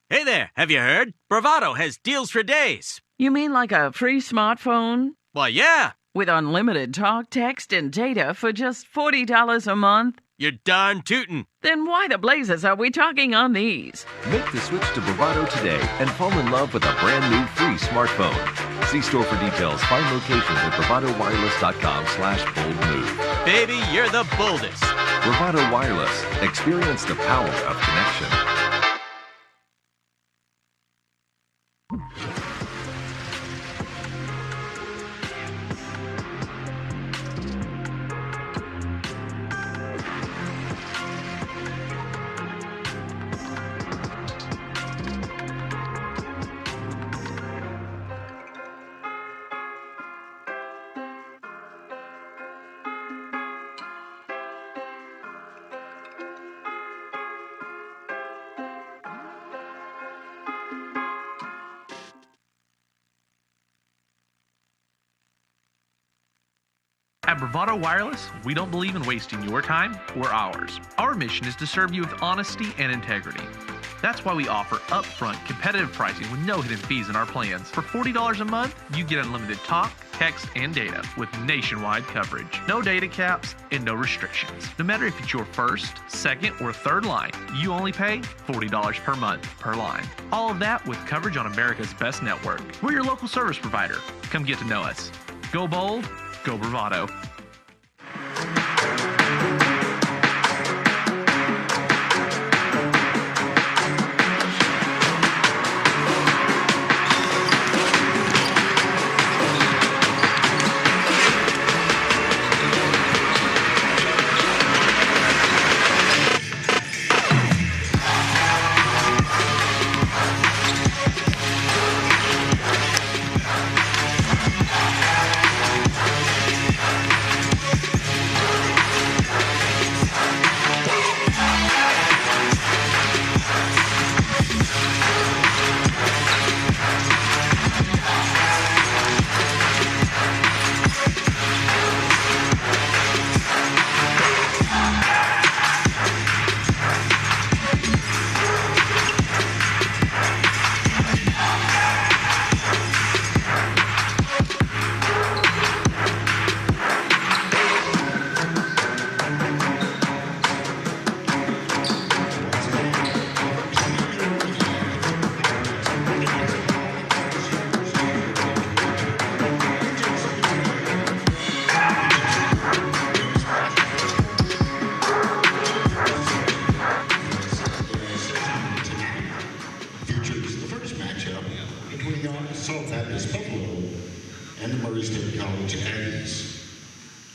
Hey there, have you heard? Bravado has deals for days. You mean like a free smartphone? Well, yeah. With unlimited talk, text, and data for just $40 a month? You're darn tootin'. Then why the blazes are we talking on these? Make the switch to Bravado today and fall in love with a brand new free smartphone. See store for details. Find locations at bravadowireless.com/boldmove. Baby, you're the boldest. Bravado Wireless. Experience the power of connection. At Bravado Wireless, we don't believe in wasting your time or ours. Our mission is to serve you with honesty and integrity. That's why we offer upfront competitive pricing with no hidden fees in our plans. For $40 a month, you get unlimited talk, text, and data with nationwide coverage. No data caps and no restrictions. No matter if it's your first, second, or third line, you only pay $40 per month per line. All of that with coverage on America's best network. We're your local service provider. Come get to know us. Go bold. Go Bravado.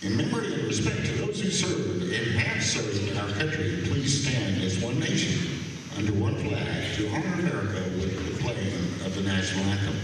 In memory and respect to those who served and have served in our country, please stand as one nation, under one flag, to honor America with the playing of the national anthem.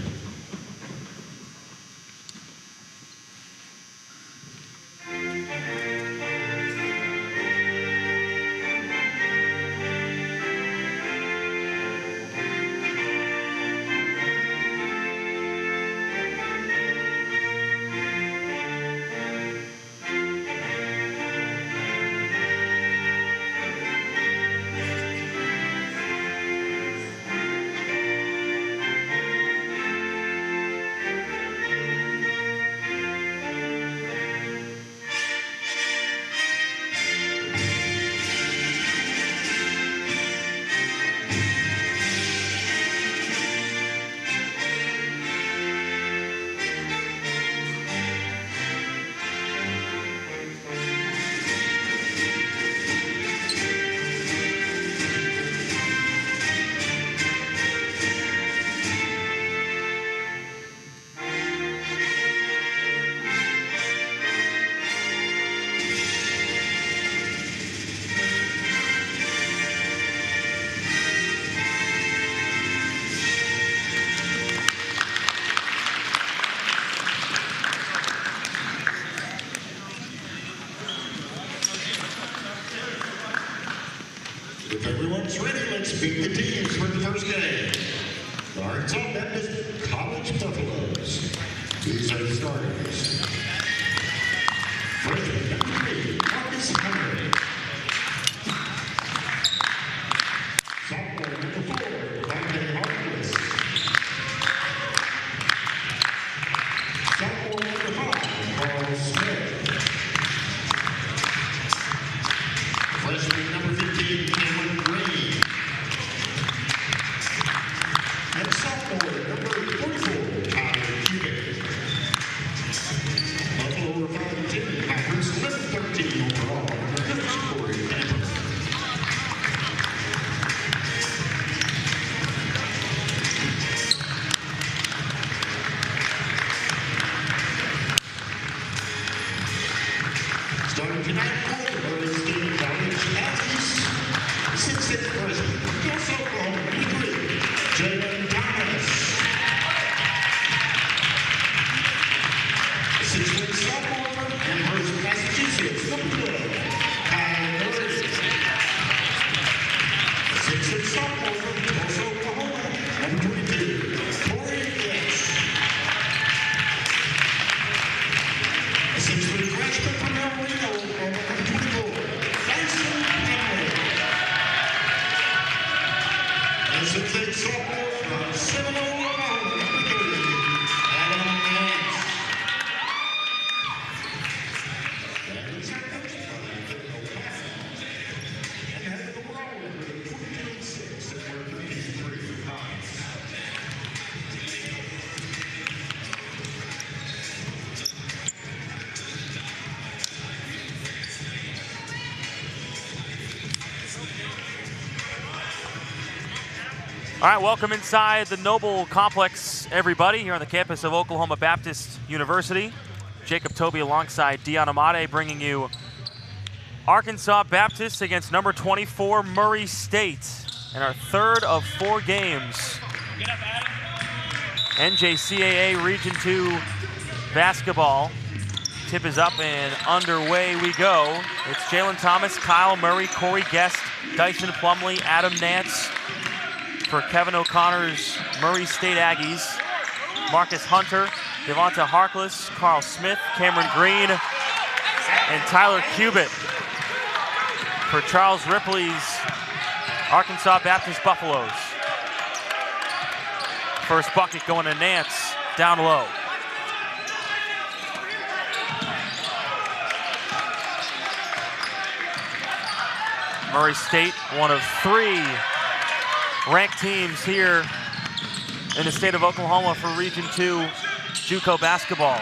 If everyone's ready, let's meet the teams for the first game. The Arkansas Baptist College Buffaloes. These are the starters. Freshman number 3, Marcus Henry. Sophomore number 4, Dante sophomore from Tulsa, Oklahoma, number 22, Corey Getz. A 6'3" freshman from El Reno, number 24, Dyson Henry. A 6'8" sophomore from Seminole, Oklahoma, number 30, Adam Nance. That is our coach by Ohio. And had the overall record of 22-6 at work 3 points. All right, welcome inside the Noble Complex, everybody, here on the campus of Oklahoma Baptist University. Jacob Toby alongside Deion Amade bringing you Arkansas Baptist against number 24 Murray State in our third of 4 games. NJCAA Region 2 basketball. Tip is up and underway we go. It's Jalen Thomas, Kyle Murray, Corey Guest, Dyson Plumley, Adam Nance for Kevin O'Connor's Murray State Aggies. Marcus Hunter, Devonta Harkless, Carl Smith, Cameron Green, and Tyler Cubitt for Charles Ripley's Arkansas Baptist Buffaloes. First bucket going to Nance, down low. Murray State, one of 3 ranked teams here in the state of Oklahoma for Region 2 JUCO basketball.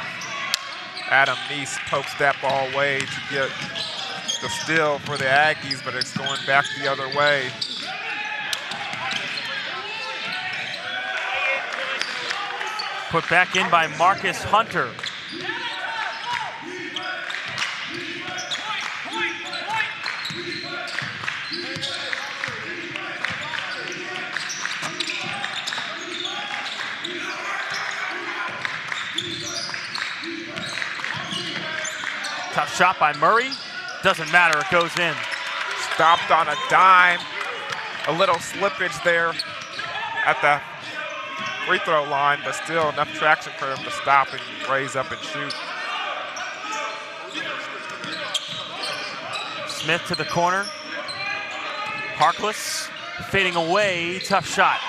Adam Neese pokes that ball away to get the steal for the Aggies, but it's going back the other way. Put back in by Marcus Hunter. Tough shot by Murray. Doesn't matter, it goes in. Stopped on a dime. A little slippage there at the free throw line, but still enough traction for him to stop and raise up and shoot. Smith to the corner. Harkless fading away, tough shot.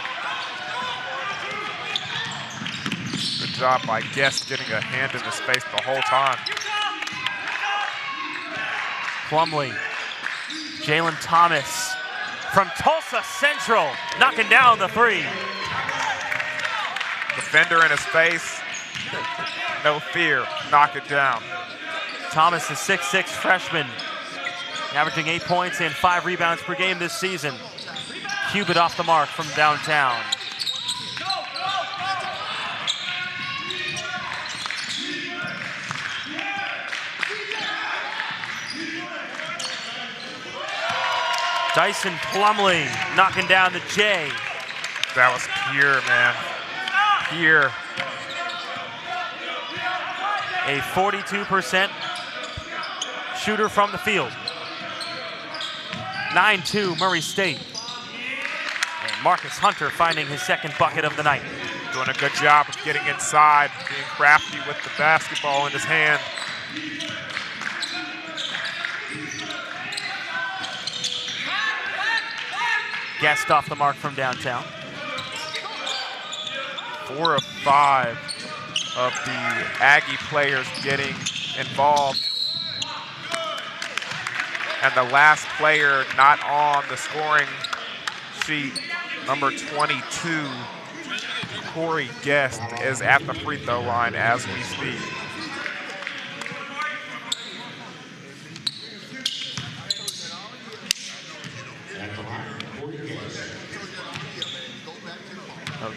Good job by Guest getting a hand in the space the whole time. Plumlee, Jalen Thomas from Tulsa Central, knocking down the 3. Defender in his face, no fear, knock it down. Thomas, the 6'6" freshman, averaging 8 points and 5 rebounds per game this season. Cubitt off the mark from downtown. Dyson Plumley knocking down the J. That was pure, man. Pure. A 42% shooter from the field. 9-2 Murray State. And Marcus Hunter finding his second bucket of the night. Doing a good job of getting inside, being crafty with the basketball in his hand. Guest off the mark from downtown. 4 of 5 of the Aggie players getting involved. And the last player not on the scoring sheet, number 22, Corey Guest, is at the free throw line as we speak.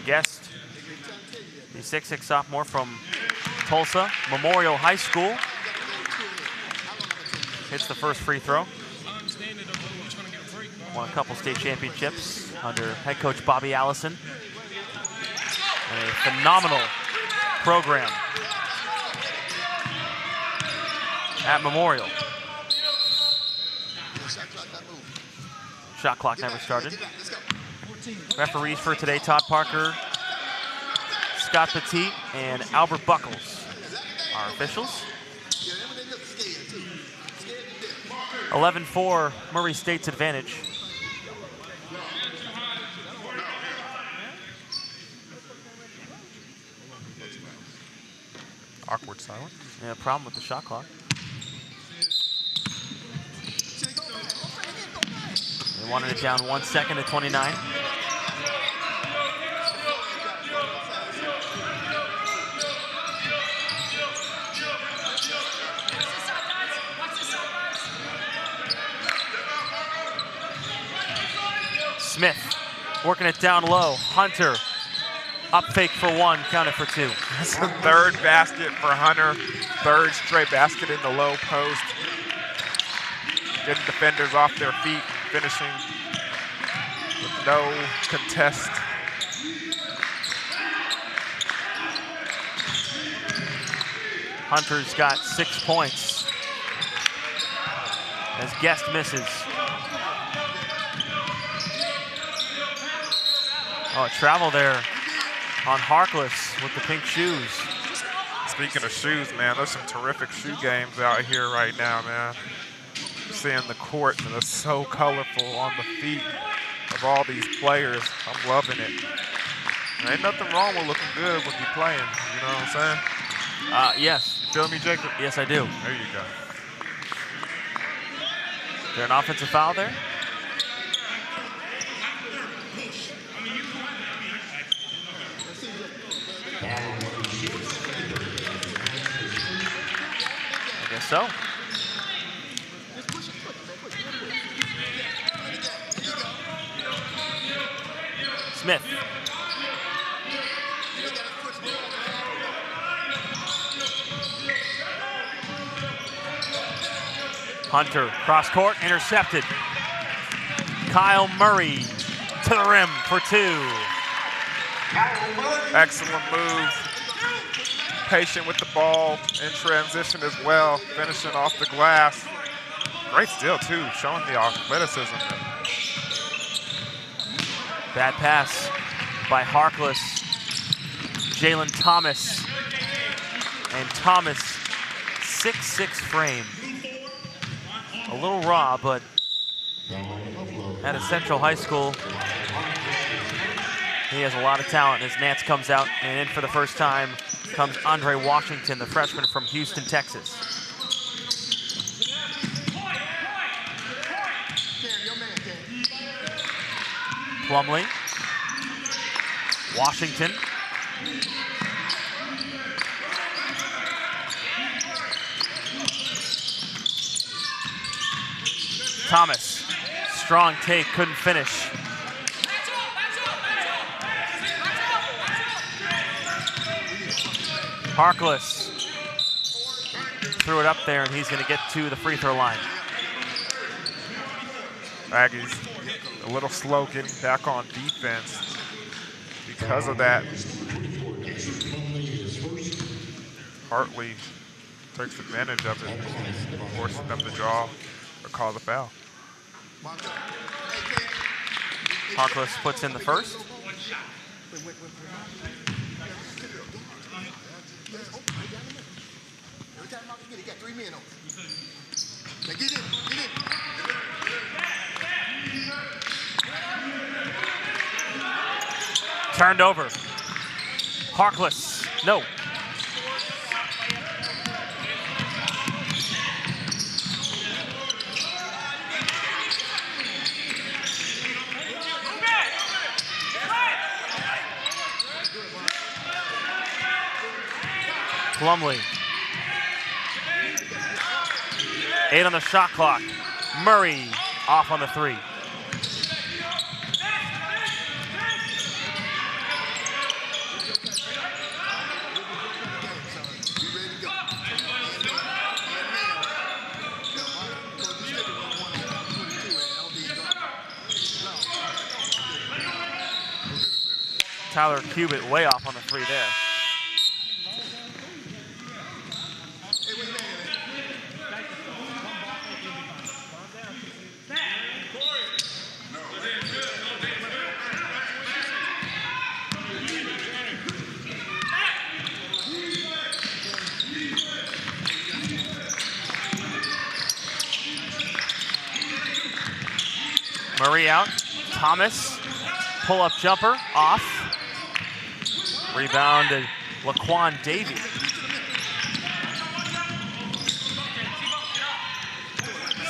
Guest, the 6'6" sophomore from Tulsa Memorial High School. Hits the first free throw. Won a couple state championships under head coach Bobby Allison. And a phenomenal program at Memorial. Shot clock never started. Referees for today, Todd Parker, Scott Petit, and Albert Buckles are officials. 11-4, Murray State's advantage. Awkward silence. Yeah, problem with the shot clock. They wanted it down 1 second to 29. Smith working it down low. Hunter up fake for one, counted for two. That's the third basket for Hunter. Third straight basket in the low post. Getting defenders off their feet, finishing with no contest. Hunter's got 6 points as Guest misses. Oh, travel there on Harkless with the pink shoes. Speaking of shoes, man, there's some terrific shoe games out here right now, man. Seeing the court that is so colorful on the feet of all these players. I'm loving it. There ain't nothing wrong with looking good when you're playing, you know what I'm saying? Yes. You feel me, Jacob? Yes, I do. There you go. Is there an offensive foul there? I guess so. Smith. Hunter, cross court, intercepted. Kyle Murray to the rim for two. Excellent move. Patient with the ball in transition as well, finishing off the glass. Great steal too, showing the athleticism. Bad pass by Harkless. Jalen Thomas. And Thomas, 6'6" frame. A little raw, but at a Central High School, he has a lot of talent. As Nance comes out, and in for the first time comes Andre Washington, the freshman from Houston, Texas. Plumlee, Washington. Thomas, strong take, couldn't finish. Harkless threw it up there, and he's going to get to the free throw line. Aggies a little slow getting back on defense because of that. Hartley takes advantage of it, forcing them to draw or call the foul. Harkless puts in the first. Turned over. Harkless, no. Plumlee. 8 on the shot clock. Murray off on the three. Tyler Cubitt way off on the three there. Murray out. Thomas, pull-up jumper, off. Rebound to Laquan Davey.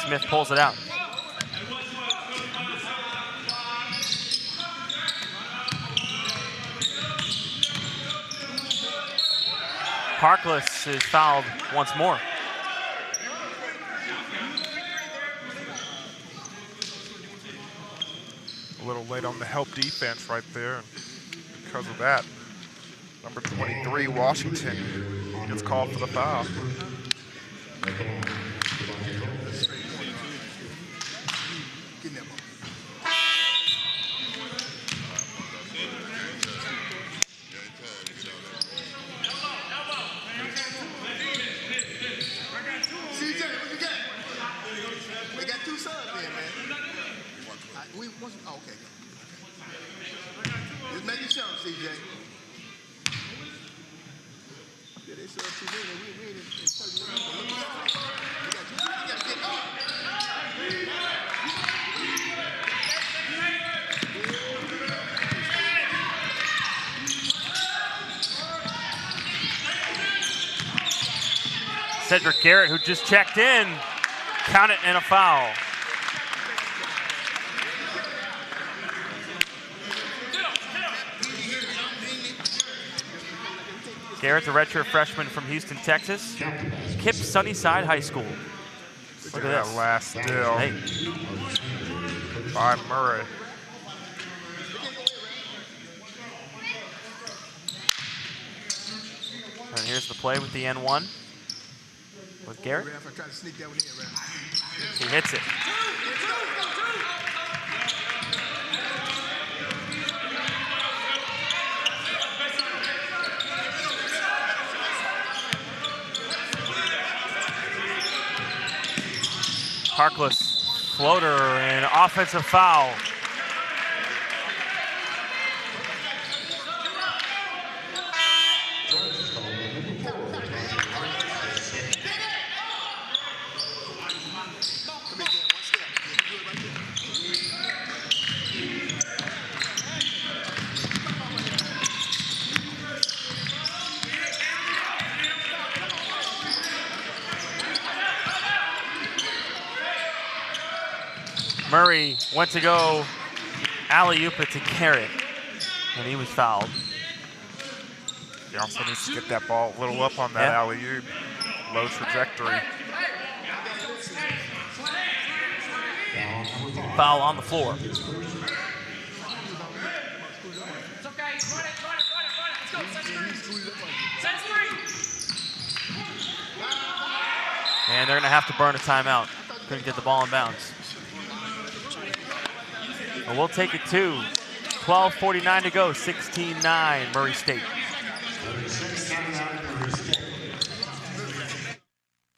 Smith pulls it out. Harkless is fouled once more. A little late on the help defense right there. And because of that, number 23, Washington, gets called for the foul. Oh, okay. Just make it jump, CJ. Yeah, they said too many. We ain't in 30 minutes. We got to get up. Cedric Garrett, who just checked in, count it and a foul. Garrett's a redshirt freshman from Houston, Texas. Kip Sunnyside High School. Look at that last steal by Murray. And here's the play with the N1 with Garrett. He hits it. Harkless floater and offensive foul. Murray went to go alley-oop it to Garrett, and he was fouled. You also need to get that ball a little up on that alley-oop. Low trajectory. Foul on the floor. And they're going to have to burn a timeout. Couldn't get the ball in bounds. Well, we'll take it to 12:49 to go, 16-9 Murray State.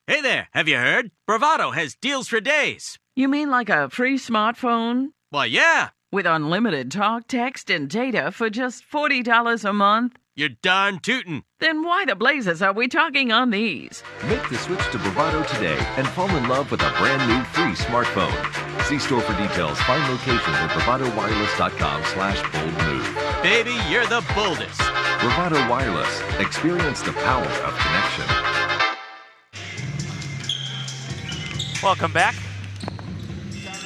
Hey there, have you heard? Bravado has deals for days. You mean like a free smartphone? Well, yeah. With unlimited talk, text, and data for just $40 a month? You're darn tootin'. Then why the blazes are we talking on these? Make the switch to Bravado today and fall in love with a brand new free smartphone. See store for details. Find locations at bravadowireless.com/boldmove. Baby, you're the boldest. Bravado Wireless. Experience the power of connection. Welcome back.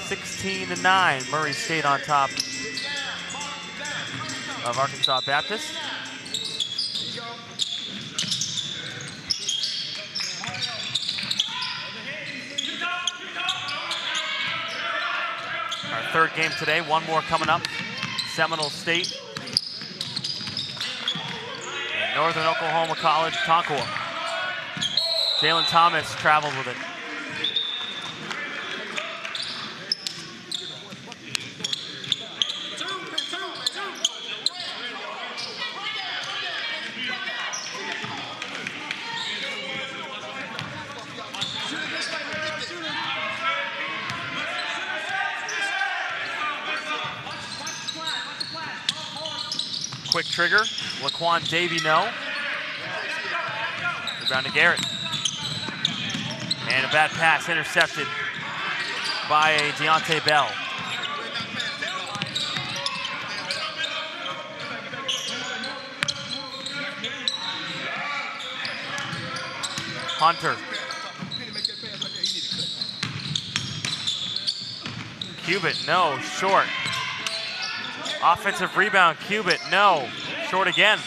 16-9, Murray State on top of Arkansas Baptist. Our third game today, one more coming up. Seminole State and Northern Oklahoma College, Tonkawa. Jalen Thomas traveled with it. Quick trigger, Laquan Davey, no. Rebound to Garrett. And a bad pass intercepted by Deontay Bell. Hunter. Cubitt, no, short. Offensive rebound, Cubitt, no, short again.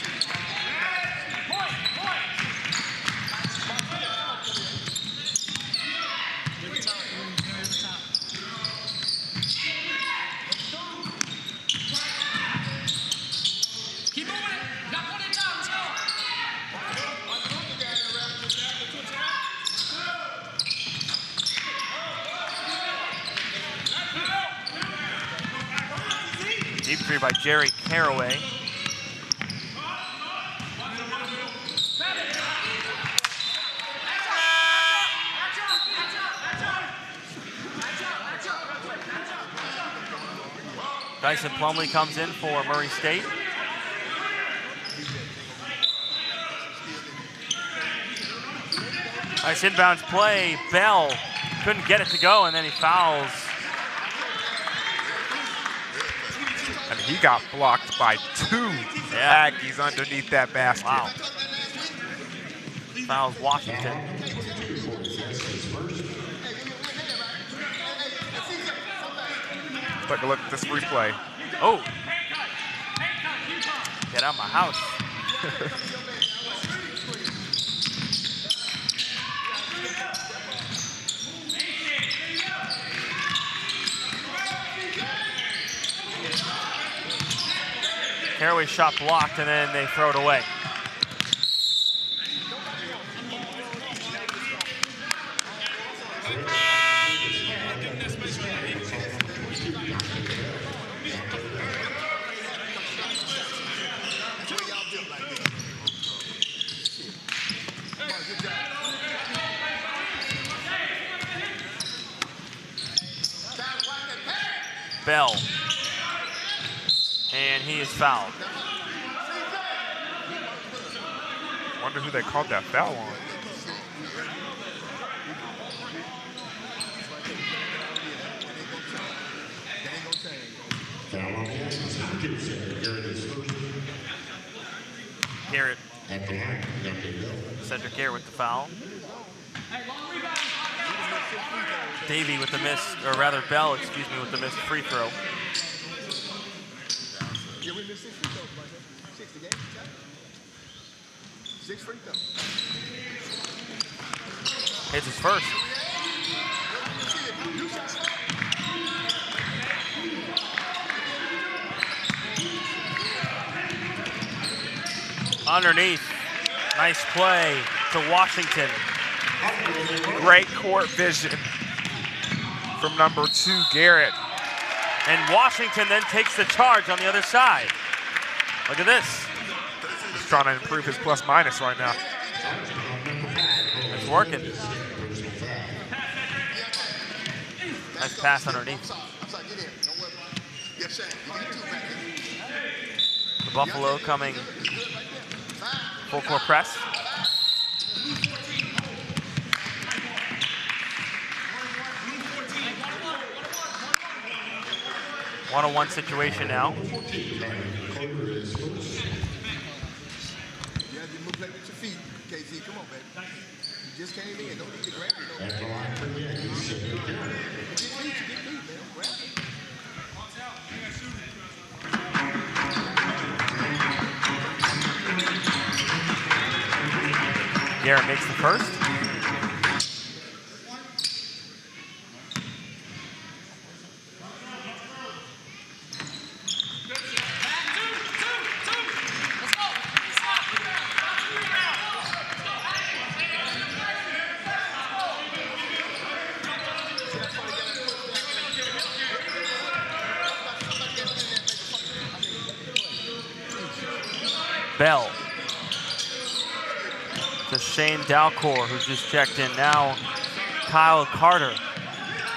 Deep three by Jerry Caraway. Dyson Plumlee comes in for Murray State. Nice inbounds play. Bell couldn't get it to go, and then he fouls. And he got blocked by 2 Aggies underneath that basket. Wow. Fouls Washington. Take a look at this replay. Oh. Get out of my house. Caraway shot blocked, and then they throw it away. Bell. And he is fouled. Wonder who they called that foul on. Garrett. Cedric Garrett with the foul. Davey with the miss, or rather Bell, excuse me, with the missed free throw. Yeah, we missed 6 free throws, man. 6 the game. 6 free throws. Hits his first. Underneath. Nice play to Washington. Great court vision from number 2, Garrett. And Washington then takes the charge on the other side. Look at this. He's trying to improve his plus minus right now. It's working. Nice pass underneath. The Buffalo coming full court press. One-on-one situation now. You have to move like with your feet, KC. Come on, baby. You just came in. Don't need to grab it. Get deep, man. Grab it. Garrett makes the first. Bell to Shane Dalcor, who just checked in. Now Kyle Carter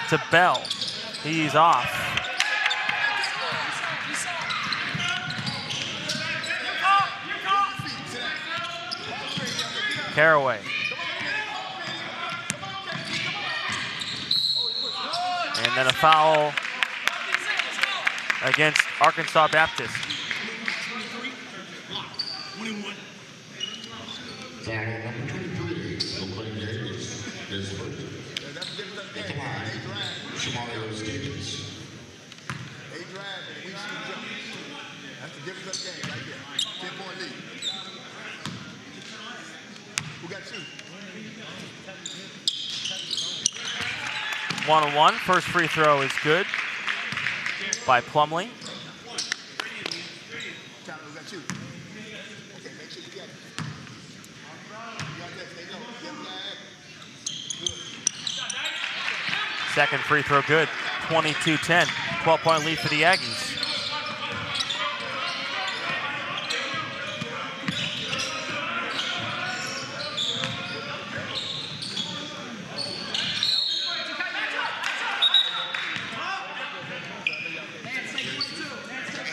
to Bell. He's off. Caraway. And then a foul against Arkansas Baptist. Foul number 23 will play game right there. 10-point lead. Who got two? 1-on-1. First free throw is good by Plumlee. Tyler, who got two? Okay, make sure you get it. You got that, stay low. Get flag. Second free throw good. 22-10. 12-point lead for the Aggies.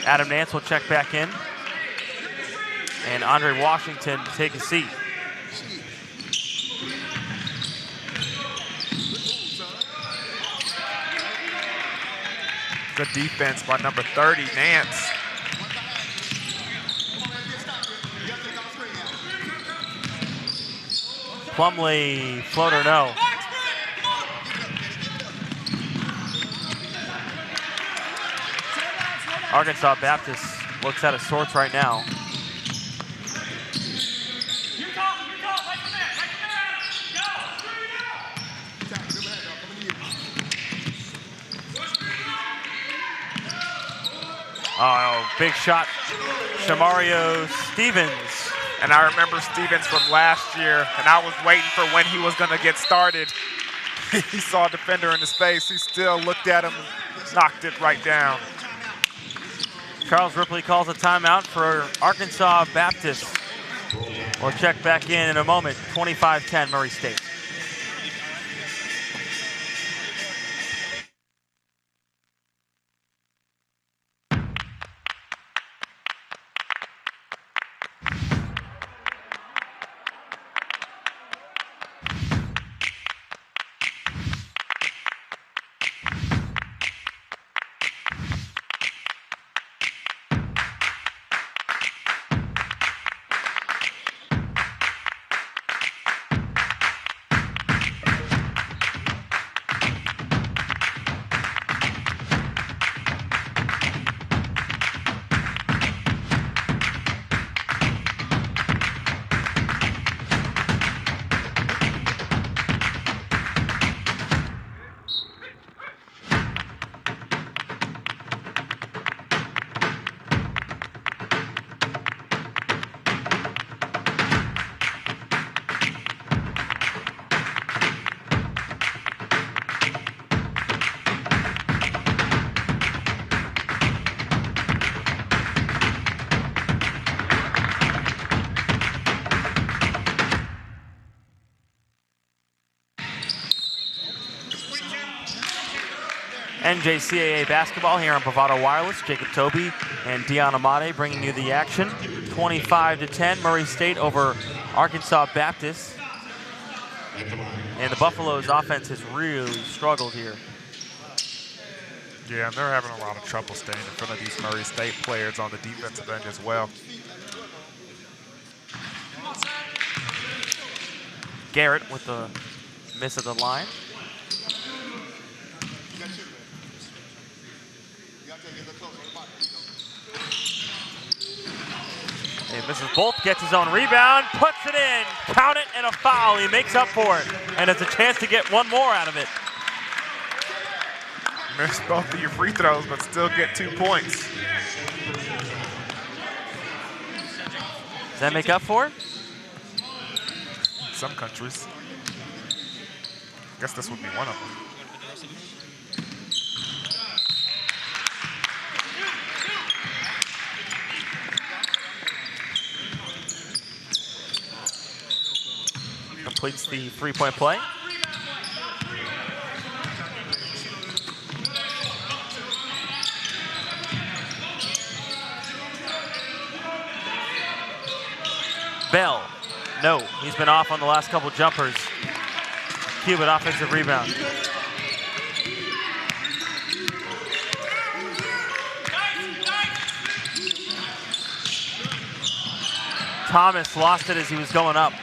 Adam Nance will check back in. And Andre Washington to take a seat. Good defense by number 30, Nance. Plumlee, floater no. Arkansas Baptist looks out of sorts right now. Oh, big shot, Shamario Stevens. And I remember Stevens from last year, and I was waiting for when he was going to get started. He saw a defender in his face. He still looked at him and knocked it right down. Charles Ripley calls a timeout for Arkansas Baptist. We'll check back in a moment. 25-10 Murray State. NJCAA basketball here on Bravado Wireless. Jacob Toby and Deion Amade bringing you the action. 25-10, Murray State over Arkansas Baptist. And the Buffaloes offense has really struggled here. Yeah, and they're having a lot of trouble staying in front of these Murray State players on the defensive end as well. Garrett with the miss at the line. He misses both, gets his own rebound, puts it in, count it, and a foul. He makes up for it, and has a chance to get one more out of it. Missed both of your free throws, but still get 2 points. Does that make up for it? Some countries. I guess this would be one of them. Completes the three-point play. Bell, no, he's been off on the last couple jumpers. Cuban offensive rebound. Thomas lost it as he was going up.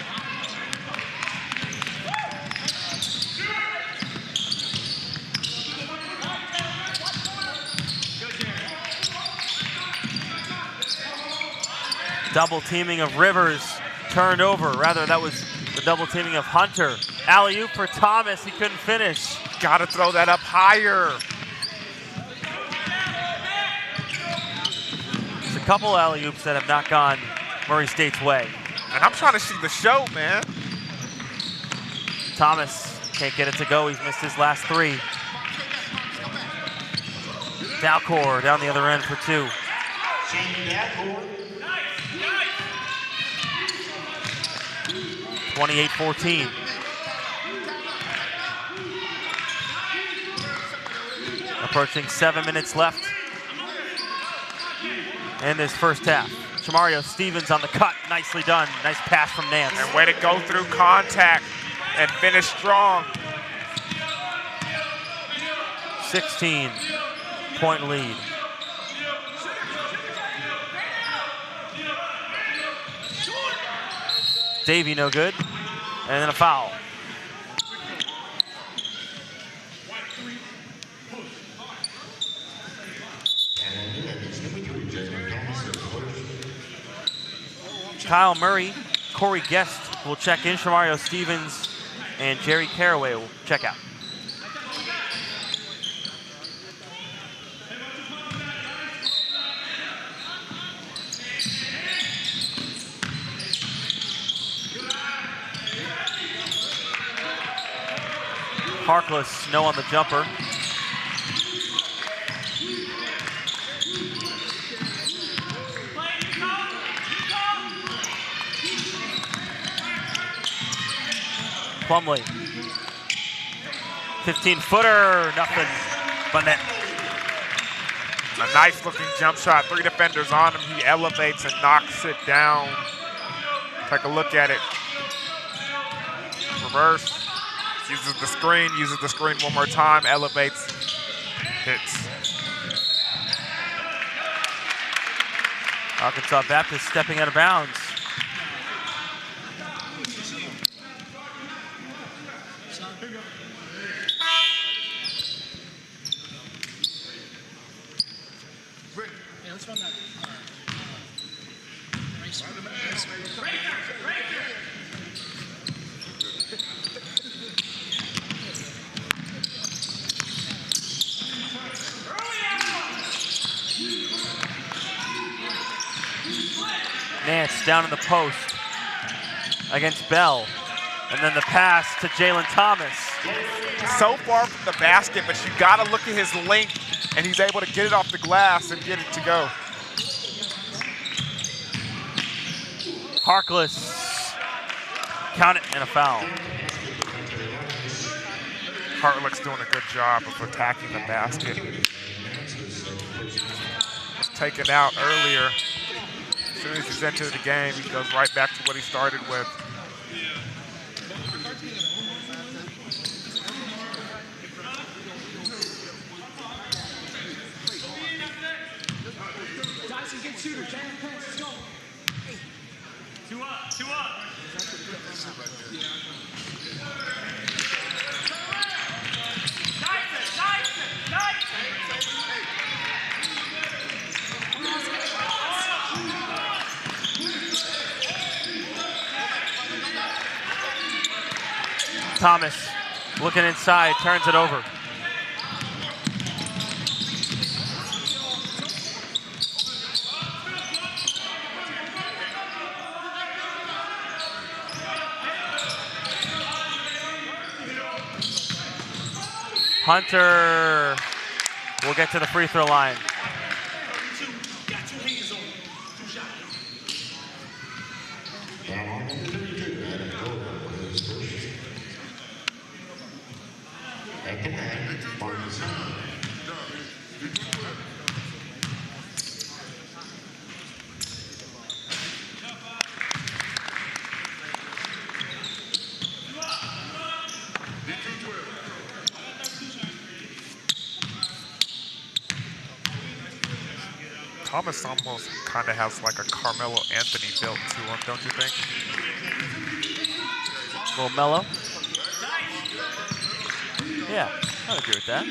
Double teaming of Rivers turned over. Rather, that was the double teaming of Hunter. Alley-oop for Thomas. He couldn't finish. Got to throw that up higher. There's a couple alley-oops that have not gone Murray State's way. And I'm trying to see the show, man. Thomas can't get it to go. He's missed his last 3. Dalcor down the other end for 2. 28-14. Approaching 7 minutes left in this first half. Shamario Stevens on the cut. Nicely done. Nice pass from Nance. And way to go through contact and finish strong. 16-point lead. Davey no good. And then a foul. Kyle Murray, Corey Guest will check in. Shamario Stevens and Jerry Caraway will check out. Harkless, no on the jumper. Plumlee. 15-footer, nothing but net. A nice looking jump shot. 3 defenders on him. He elevates and knocks it down. Take a look at it. Reverse. Uses the screen one more time, elevates, hits. Arkansas Baptist stepping out of bounds. Nance down in the post against Bell. And then the pass to Jalen Thomas. So far from the basket, but you gotta look at his length, and he's able to get it off the glass and get it to go. Harkless, count it, and a foul. Hartlick's doing a good job of attacking the basket. Was taken out earlier. As soon as he's entered the game, he goes right back to what he started with. Two up. Thomas looking inside, turns it over. Hunter will get to the free throw line. Thomas almost kind of has like a Carmelo Anthony built to him, don't you think? A little mellow. Yeah, I would agree with that.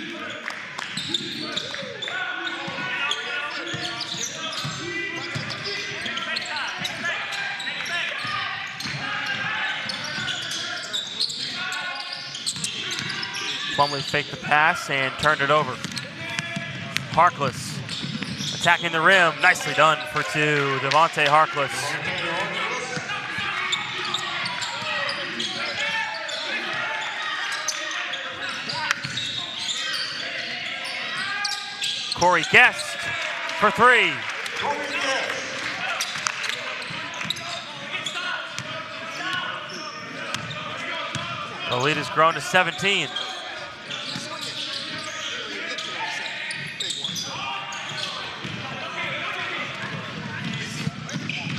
Plumlee faked the pass and turned it over. Harkless attacking the rim. Nicely done for two. Devontae Harkless. Corey Guest for three. The lead has grown to 17.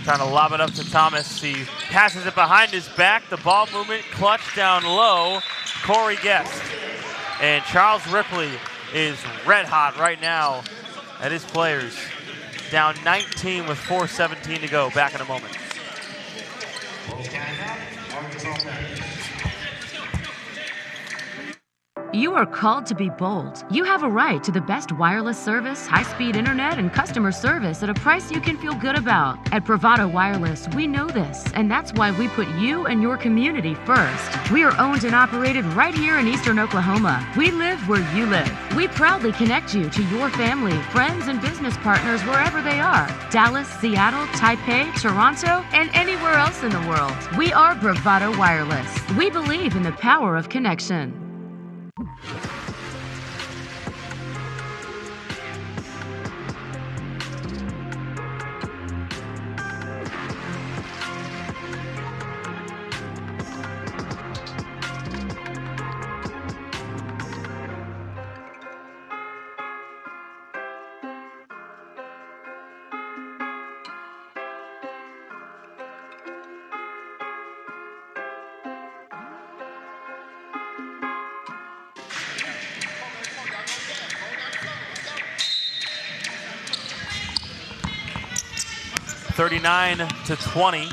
Trying to lob it up to Thomas. He passes it behind his back. The ball movement clutch down low. Corey Guest. And Charles Ripley is red hot right now at his players. Down 19 with 4:17 to go. Back in a moment. You are called to be bold. You have a right to the best wireless service, high-speed internet, and customer service at a price you can feel good about. At Bravado Wireless, we know this, and that's why we put you and your community first. We are owned and operated right here in Eastern Oklahoma. We live where you live. We proudly connect you to your family, friends, and business partners wherever they are. Dallas, Seattle, Taipei, Toronto, and anywhere else in the world. We are Bravado Wireless. We believe in the power of connection. (39-20).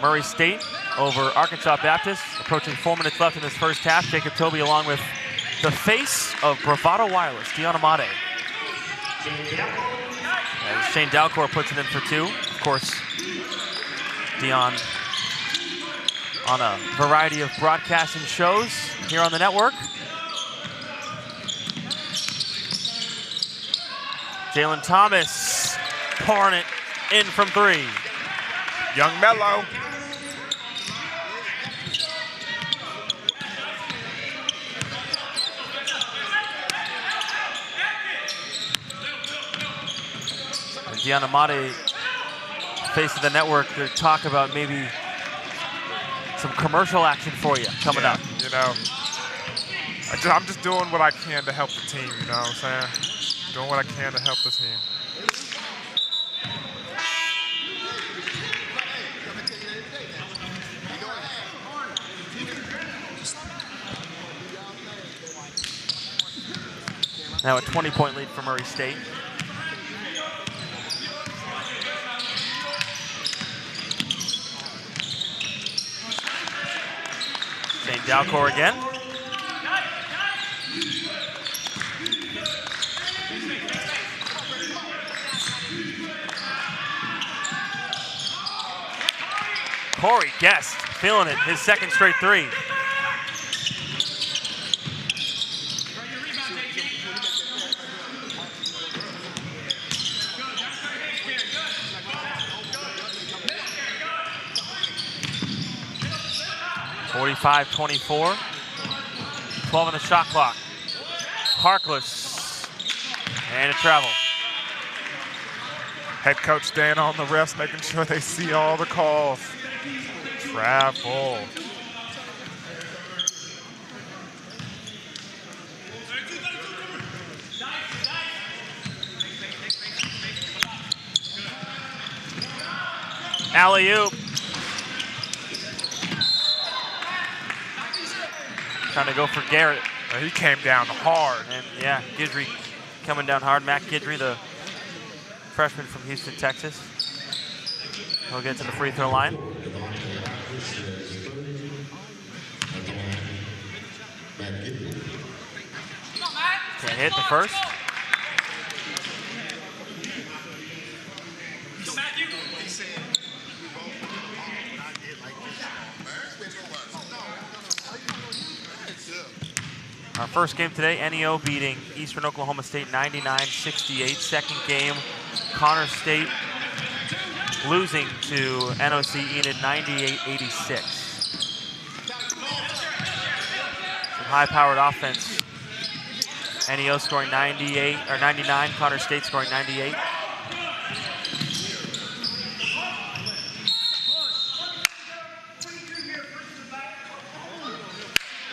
Murray State over Arkansas Baptist. Approaching 4 minutes left in this first half. Jacob Toby along with the face of Bravado Wireless, Deion Amade. As Shane Dalcor puts it in for two. Of course, Deion on a variety of broadcasting shows here on the network. Jalen Thomas pouring it in from three. Young Mello. Deion Amade, face of the network, to talk about maybe some commercial action for you coming up. You know, I'm just doing what I can to help the team, you know what I'm saying? Doing what I can to help the team. Now a 20-point lead for Murray State. Shane Dalcor again. Corey Guest feeling it, his second straight three. (45-24). 12 on the shot clock. Harkless. And a travel. Head coach staying on the refs, making sure they see all the calls. Travel. Alley-oop. Trying to go for Garrett. He came down hard. And yeah, Guidry coming down hard. Matt Guidry, the freshman from Houston, Texas. He'll get to the free throw line. Can't hit the first. Our first game today, NEO beating Eastern Oklahoma State 99-68. Second game, Connor State losing to NOC Enid 98-86. Some high-powered offense. NEO scoring 99, Connor State scoring 98.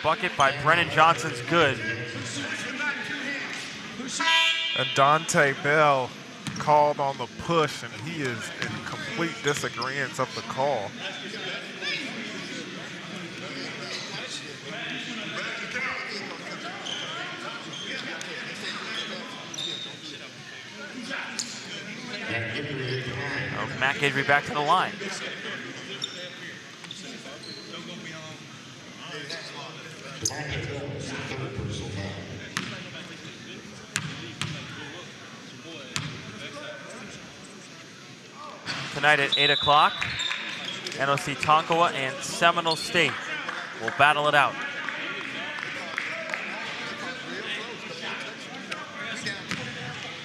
Bucket by Brennan Johnson's good. And Dante Bell called on the push, and he is in complete disagreement of the call. Matt Guidry back to the line. Tonight at 8 o'clock, NOC Tonkawa and Seminole State will battle it out.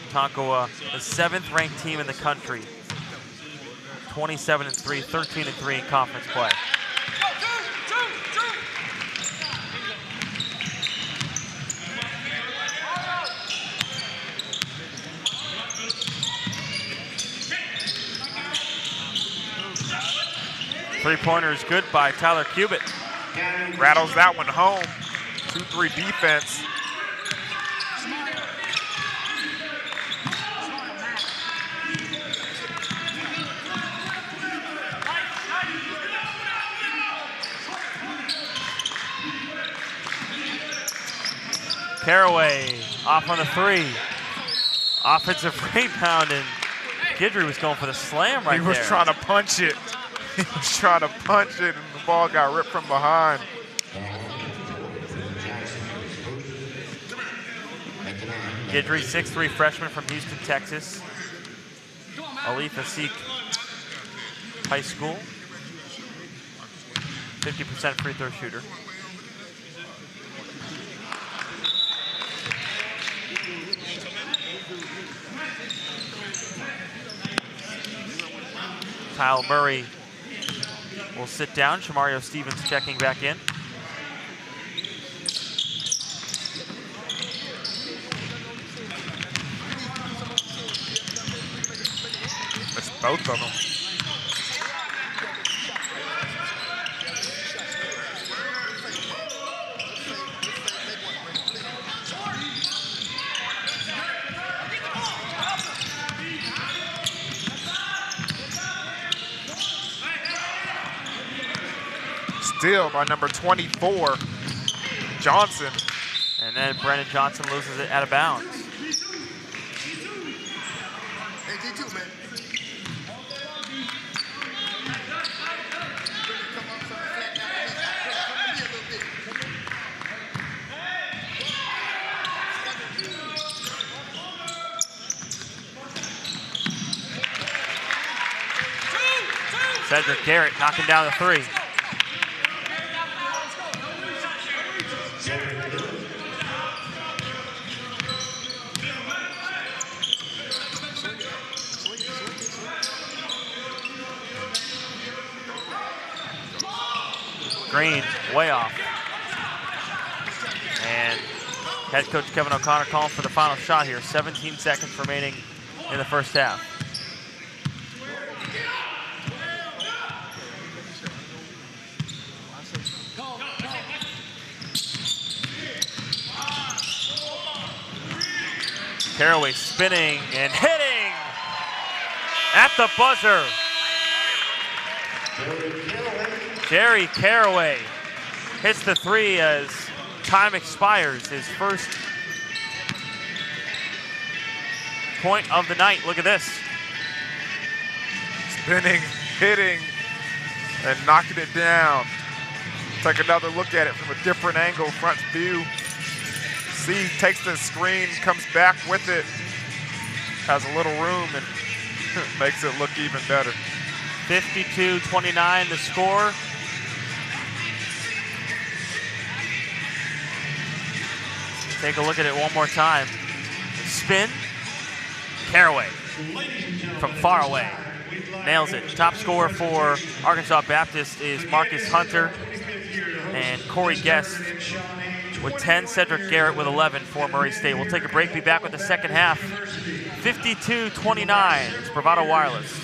Tonkawa, the 7th ranked team in the country. 27-3, 13-3 in conference play. Three-pointer is good by Tyler Cubitt. Rattles that one home. 2-3 defense. Caraway off on the three. Offensive rebound, and Guidry was going for the slam right there. He was trying to punch it. He was trying to punch it, and the ball got ripped from behind. Guidry, 6'3" freshman from Houston, Texas. Alifa Sikh High School. 50% free throw shooter. Kyle Murray will sit down. Shamario Stevens checking back in. Missed both of them. Steal by number 24, Johnson. And then Brennan Johnson loses it out of bounds. Cedric Garrett knocking down the three. Green, way off. And head coach Kevin O'Connor calling for the final shot here. 17 seconds remaining in the first half. Caraway spinning and hitting at the buzzer. Jerry Caraway hits the three as time expires. His first point of the night. Look at this. Spinning, hitting, and knocking it down. Take another look at it from a different angle, front view. See, takes the screen, comes back with it, has a little room, and makes it look even better. 52-29 the score. Take a look at it one more time. Spin. Caraway from far away. Nails it. Top scorer for Arkansas Baptist is Marcus Hunter. And Corey Guest with 10. Cedric Garrett with 11 for Murray State. We'll take a break. Be back with the second half. 52-29. It's Bravado Wireless.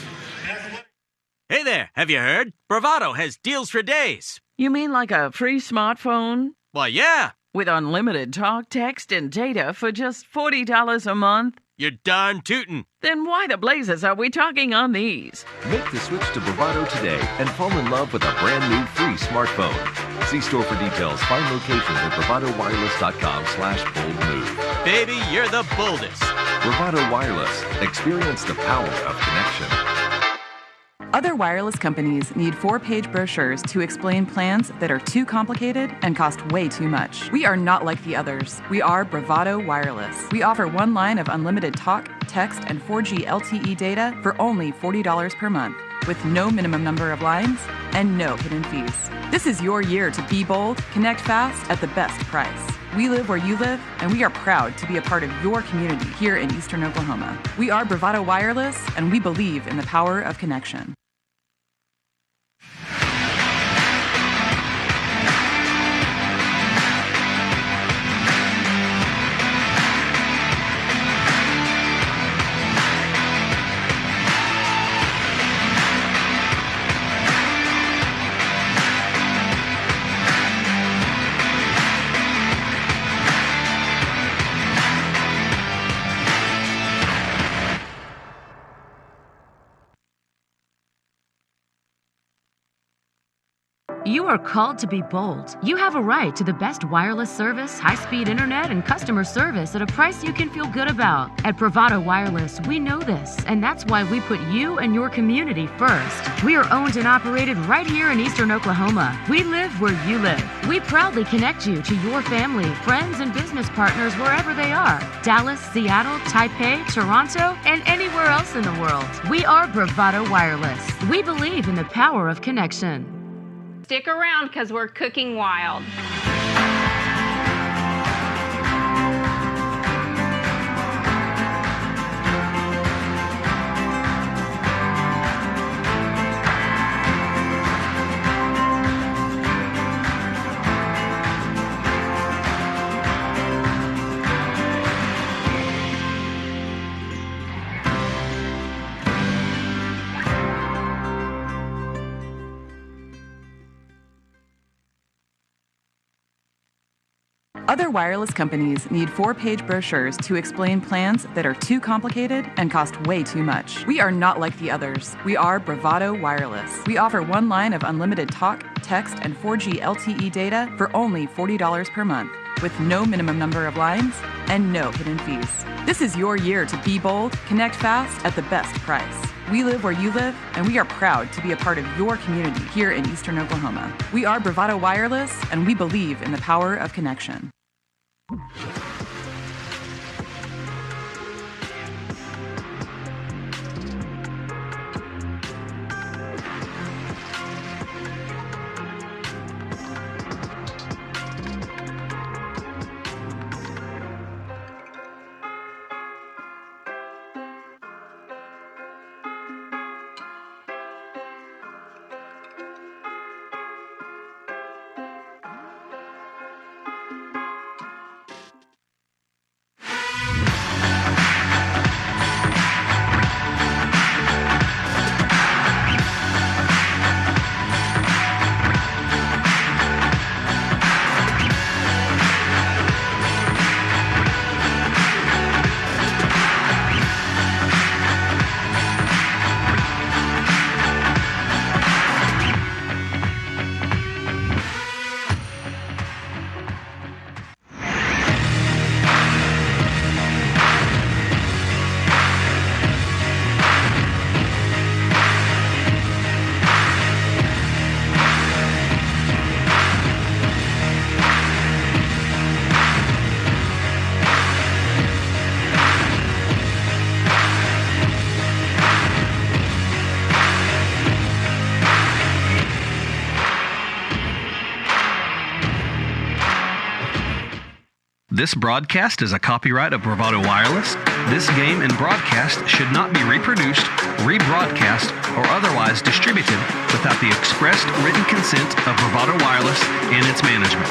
Hey there, have you heard? Bravado has deals for days. You mean like a free smartphone? Why, yeah. With unlimited talk, text, and data for just $40 a month? You're darn tootin'. Then why the blazes are we talking on these? Make the switch to Bravado today and fall in love with a brand new free smartphone. See store for details. Find locations at bravadowireless.com/boldmove. Baby, you're the boldest. Bravado Wireless. Experience the power of connection. Other wireless companies need 4-page brochures to explain plans that are too complicated and cost way too much. We are not like the others. We are Bravado Wireless. We offer one line of unlimited talk, text, and 4G LTE data for only $40 per month, with no minimum number of lines and no hidden fees. This is your year to be bold, connect fast at the best price. We live where you live, and we are proud to be a part of your community here in Eastern Oklahoma. We are Bravado Wireless, and we believe in the power of connection. You are called to be bold. You have a right to the best wireless service, high-speed internet, and customer service at a price you can feel good about. At Bravado Wireless, we know this, and that's why we put you and your community first. We are owned and operated right here in Eastern Oklahoma. We live where you live. We proudly connect you to your family, friends, and business partners wherever they are. Dallas, Seattle, Taipei, Toronto, and anywhere else in the world. We are Bravado Wireless. We believe in the power of connection. Stick around because we're cooking wild. Other wireless companies need 4-page brochures to explain plans that are too complicated and cost way too much. We are not like the others. We are Bravado Wireless. We offer one line of unlimited talk, text, and 4G LTE data for only $40 per month, with no minimum number of lines and no hidden fees. This is your year to be bold, connect fast at the best price. We live where you live, and we are proud to be a part of your community here in Eastern Oklahoma. We are Bravado Wireless, and we believe in the power of connection. This broadcast is a copyright of Bravado Wireless. This game and broadcast should not be reproduced, rebroadcast, or otherwise distributed without the expressed written consent of Bravado Wireless and its management.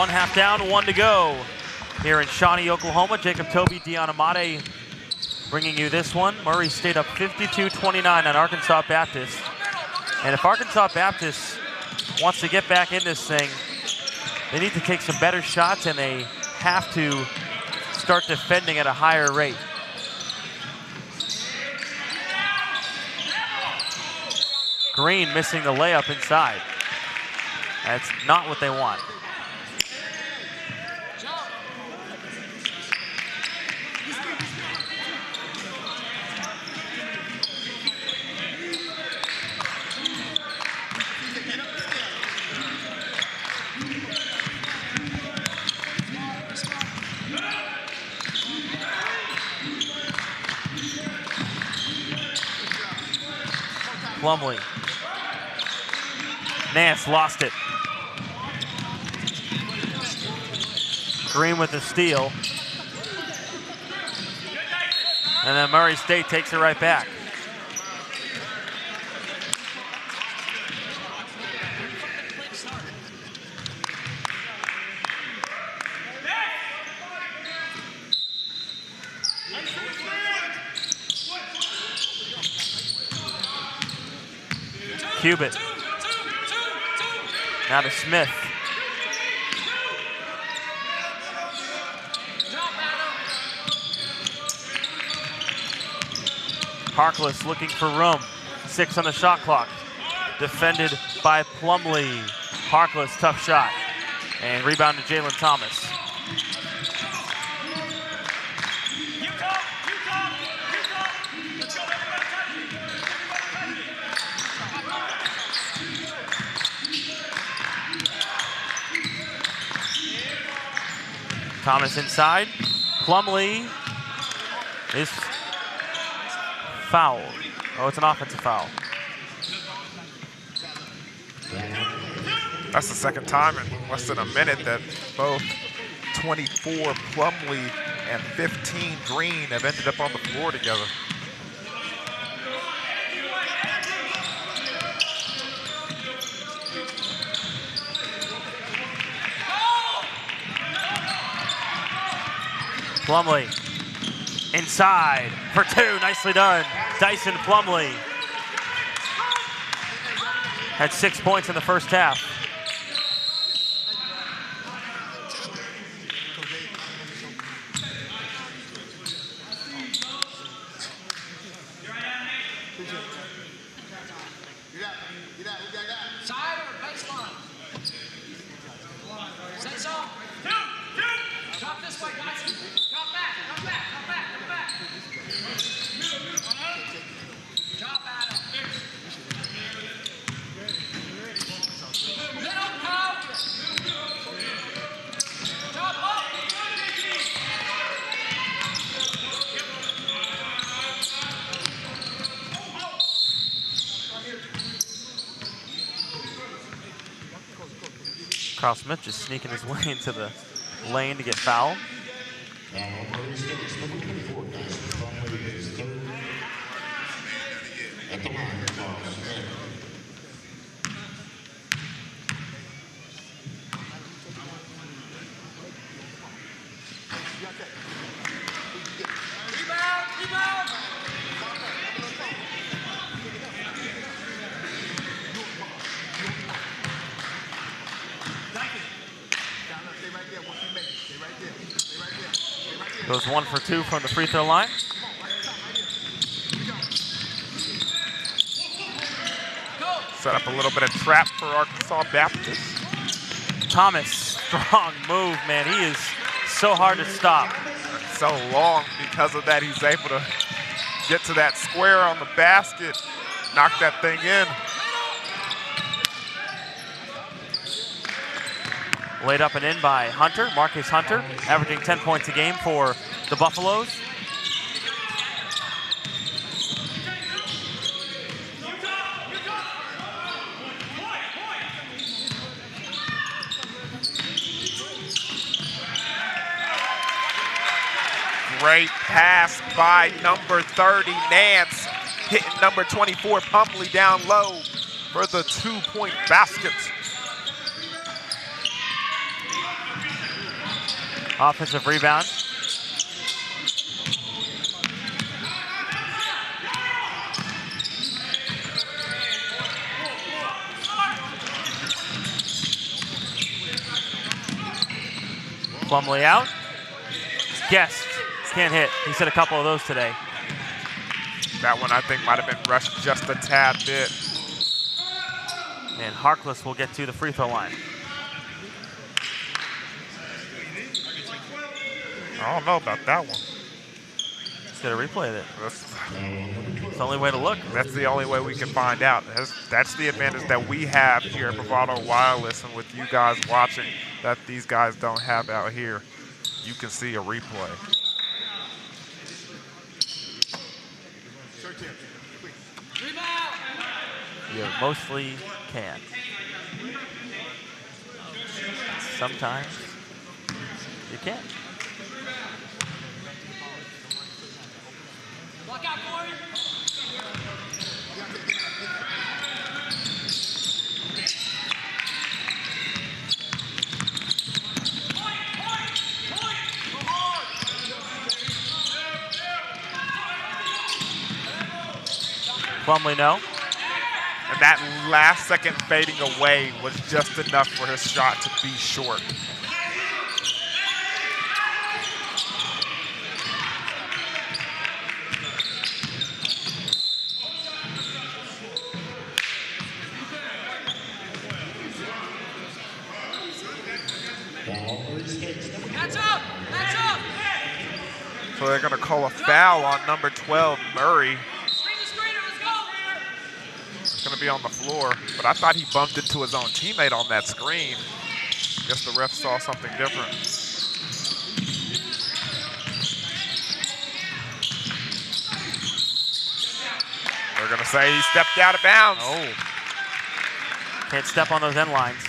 One half down, one to go. Here in Shawnee, Oklahoma, Jacob Toby, Deion Amade bringing you this one. Murray State up 52-29 on Arkansas Baptist. And if Arkansas Baptist wants to get back in this thing, they need to take some better shots, and they have to start defending at a higher rate. Green missing the layup inside. That's not what they want. Plumlee. Nance lost it. Green with the steal. And then Murray State takes it right back. Cubitt. Now to Smith. Harkless looking for room. 6 on the shot clock. Defended by Plumlee. Harkless, tough shot. And rebound to Jalen Thomas. Thomas inside. Plumlee is fouled. Oh, it's an offensive foul. That's the second time in less than a minute that both 24 Plumlee and 15 Green have ended up on the floor together. Plumlee inside for 2, nicely done. Dyson Plumlee had 6 points in the first half. Carl Smith just sneaking his way into the lane to get fouled. Goes 1 for 2 from the free throw line. Set up a little bit of trap for Arkansas Baptist. Thomas, strong move, man. He is so hard to stop. So long because of that, he's able to get to that square on the basket, knock that thing in. Laid up and in by Hunter, Marcus Hunter, averaging 10 points a game for the Buffaloes. Great pass by number 30, Nance, hitting number 24, Plumlee down low for the 2-point basket. Offensive rebound. Plumlee out. Guest can't hit. He's hit a couple of those today. That one I think might have been rushed just a tad bit. And Harkless will get to the free throw line. I don't know about that one. Let's get a replay of it. It's the only way to look. That's the only way we can find out. That's the advantage that we have here at Bravado Wireless and with you guys watching that these guys don't have out here. You can see a replay. You mostly can. Sometimes you can't. Block out, Corey. Plumlee, no. And that last second fading away was just enough for his shot to be short. That's up! That's up! So they're going to call a foul on number 12, Murray. It's going to be on the floor, but I thought he bumped into his own teammate on that screen. Guess the ref saw something different. They're going to say he stepped out of bounds. Oh. Can't step on those end lines.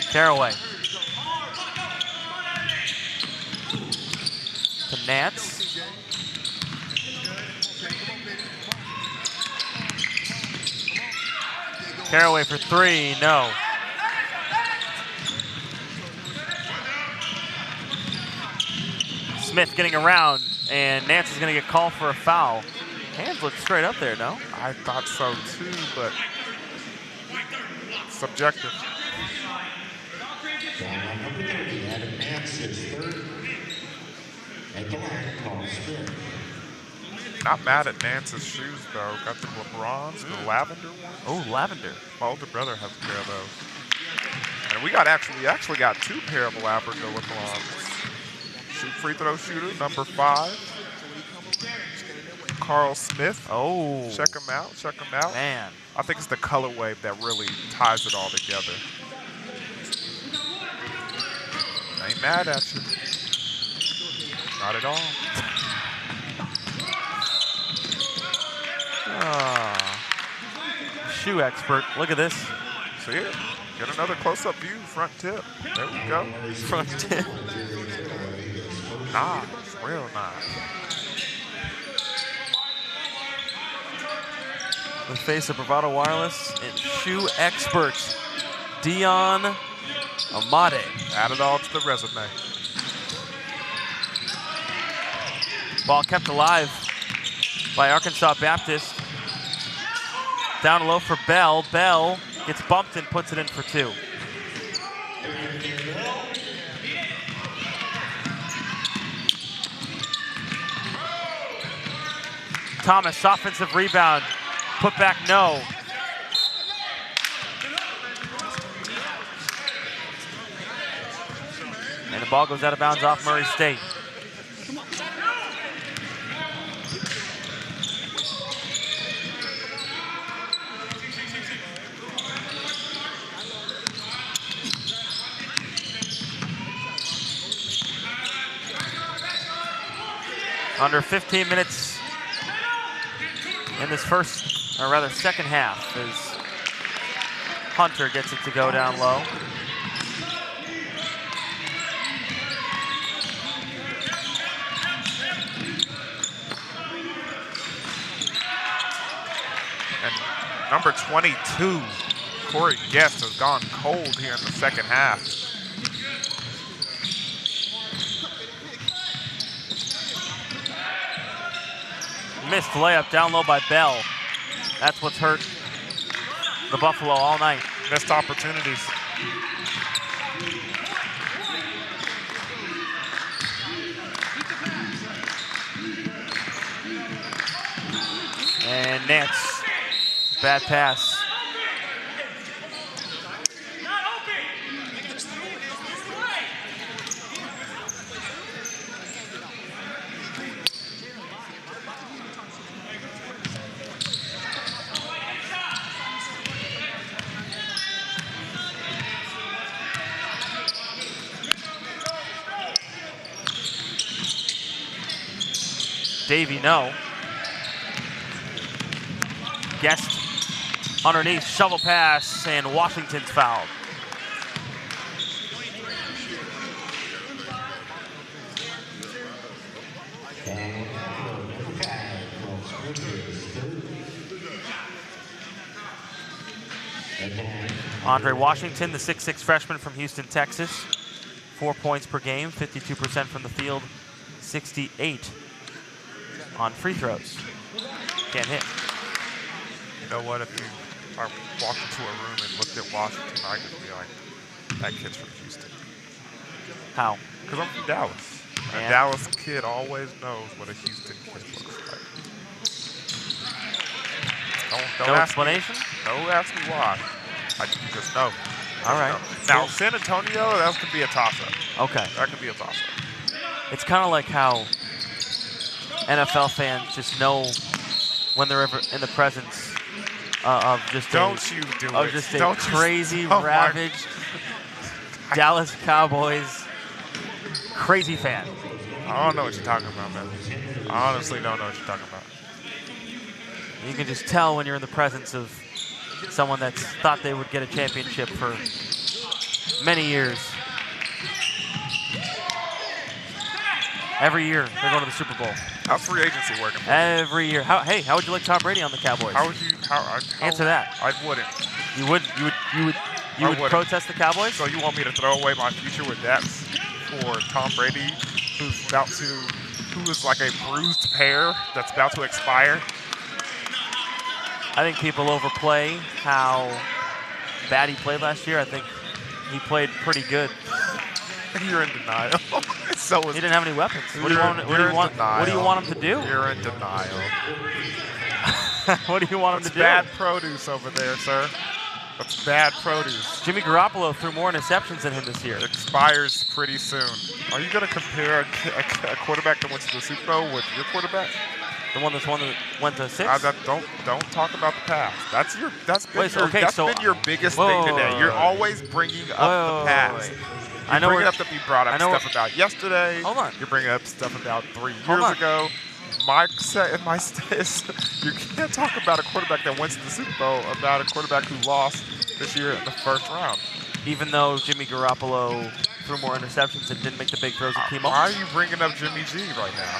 Caraway. To Nance. Caraway for three, no. Smith getting around, and Nance is going to get called for a foul. Hands look straight up there, no? I thought so too, but subjective. Number 30, Adam Nance is third. At the line, call spin. Not mad at Nance's shoes though. Got the LeBrons, the lavender ones. Oh, lavender. My older brother has a pair of those. And we actually got two pair of lavender LeBrons. Shoot free throw shooter, number 5. Carl Smith. Oh. Check him out, check him out. Man. I think it's the color wave that really ties it all together. Ain't mad at you. Not at all. Shoe expert. Look at this. See it? Get another close-up view, front tip. There we go. Front tip. Nice, real nice. The face of Bravado Wireless and shoe expert, Deion Amade. Add it all to the resume. Ball kept alive by Arkansas Baptist. Down low for Bell. Bell gets bumped and puts it in for 2. Thomas, offensive rebound. Put back, no. And the ball goes out of bounds off Murray State. Under 15 minutes in this first, or rather second half, as Hunter gets it to go down low. Number 22, Corey Guest, has gone cold here in the second half. Missed layup down low by Bell. That's what's hurt the Buffalo all night. Missed opportunities. And Nance, bad pass. Davey, no. Guest underneath, shovel pass, and Washington's fouled. Andre Washington, the 6'6" freshman from Houston, Texas. 4 points per game, 52% from the field, 68 on free throws. Can't hit. You know what? If I walked into a room and looked at Washington, I could be like, that kid's from Houston. How? Because I'm from Dallas. A And? Dallas kid always knows what a Houston kid looks like. Don't No ask explanation? Don't ask me why. I just know. All right. Now, San Antonio, that could be a toss-up. Okay. That could be a toss-up. It's kind of like how NFL fans just know when they're ever in the presence of just a crazy, ravaged Dallas Cowboys crazy fan. I don't know what you're talking about, man. I honestly don't know what you're talking about. You can just tell when you're in the presence of someone that's thought they would get a championship for many years. Every year, they're going to the Super Bowl. How's free agency working? Every year. How would you like Tom Brady on the Cowboys? How would you? Answer that. I wouldn't. You would protest the Cowboys? So you want me to throw away my future with that for Tom Brady, who is like a bruised pear that's about to expire? I think people overplay how bad he played last year. I think he played pretty good. You're in denial. He didn't have any weapons. What do you want him to do? You're in denial. What do you want him to do? Bad produce over there, sir. That's bad produce. Jimmy Garoppolo threw more interceptions than him this year. It expires pretty soon. Are you going to compare a quarterback that went to the Super Bowl with your quarterback? The one that went to 6? Don't talk about the past. That's been your biggest whoa, thing today. You're always bringing up the past. You're bringing up to be brought up stuff about yesterday. Hold on. You're bringing up stuff about 3 years ago. My stance, you can't talk about a quarterback that went to the Super Bowl about a quarterback who lost this year in the first round. Even though Jimmy Garoppolo threw more interceptions and didn't make the big throws with T-Mobile. Why are you bringing up Jimmy G right now?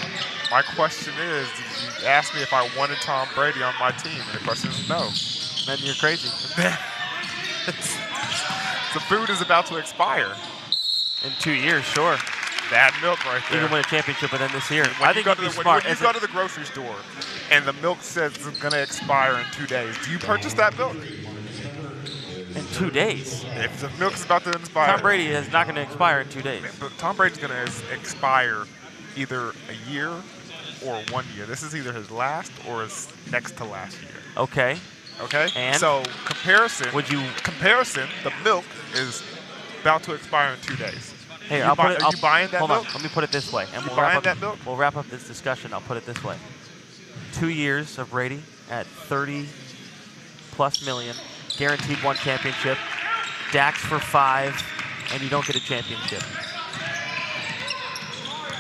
My question is, you asked me if I wanted Tom Brady on my team, and the question is no. Then you're crazy. The food is about to expire. In 2 years, sure. Bad milk right there. You can win a championship within this year. When I think you'd be smart. When you go to the grocery store and the milk says it's going to expire in 2 days, do you purchase that milk? In 2 days? If the milk is about to expire. Tom Brady is not going to expire in 2 days. But Tom Brady's going to expire either a year or 1 year. This is either his last or his next to last year. Okay. Okay? And? So, comparison, the milk is about to expire in 2 days. Hey, Are you buying that hold milk? on, let me put it this way. And You buying that milk? We'll wrap up this discussion. I'll put it this way. 2 years of Brady at $30+ million, guaranteed 1 championship. Dax for 5, and you don't get a championship.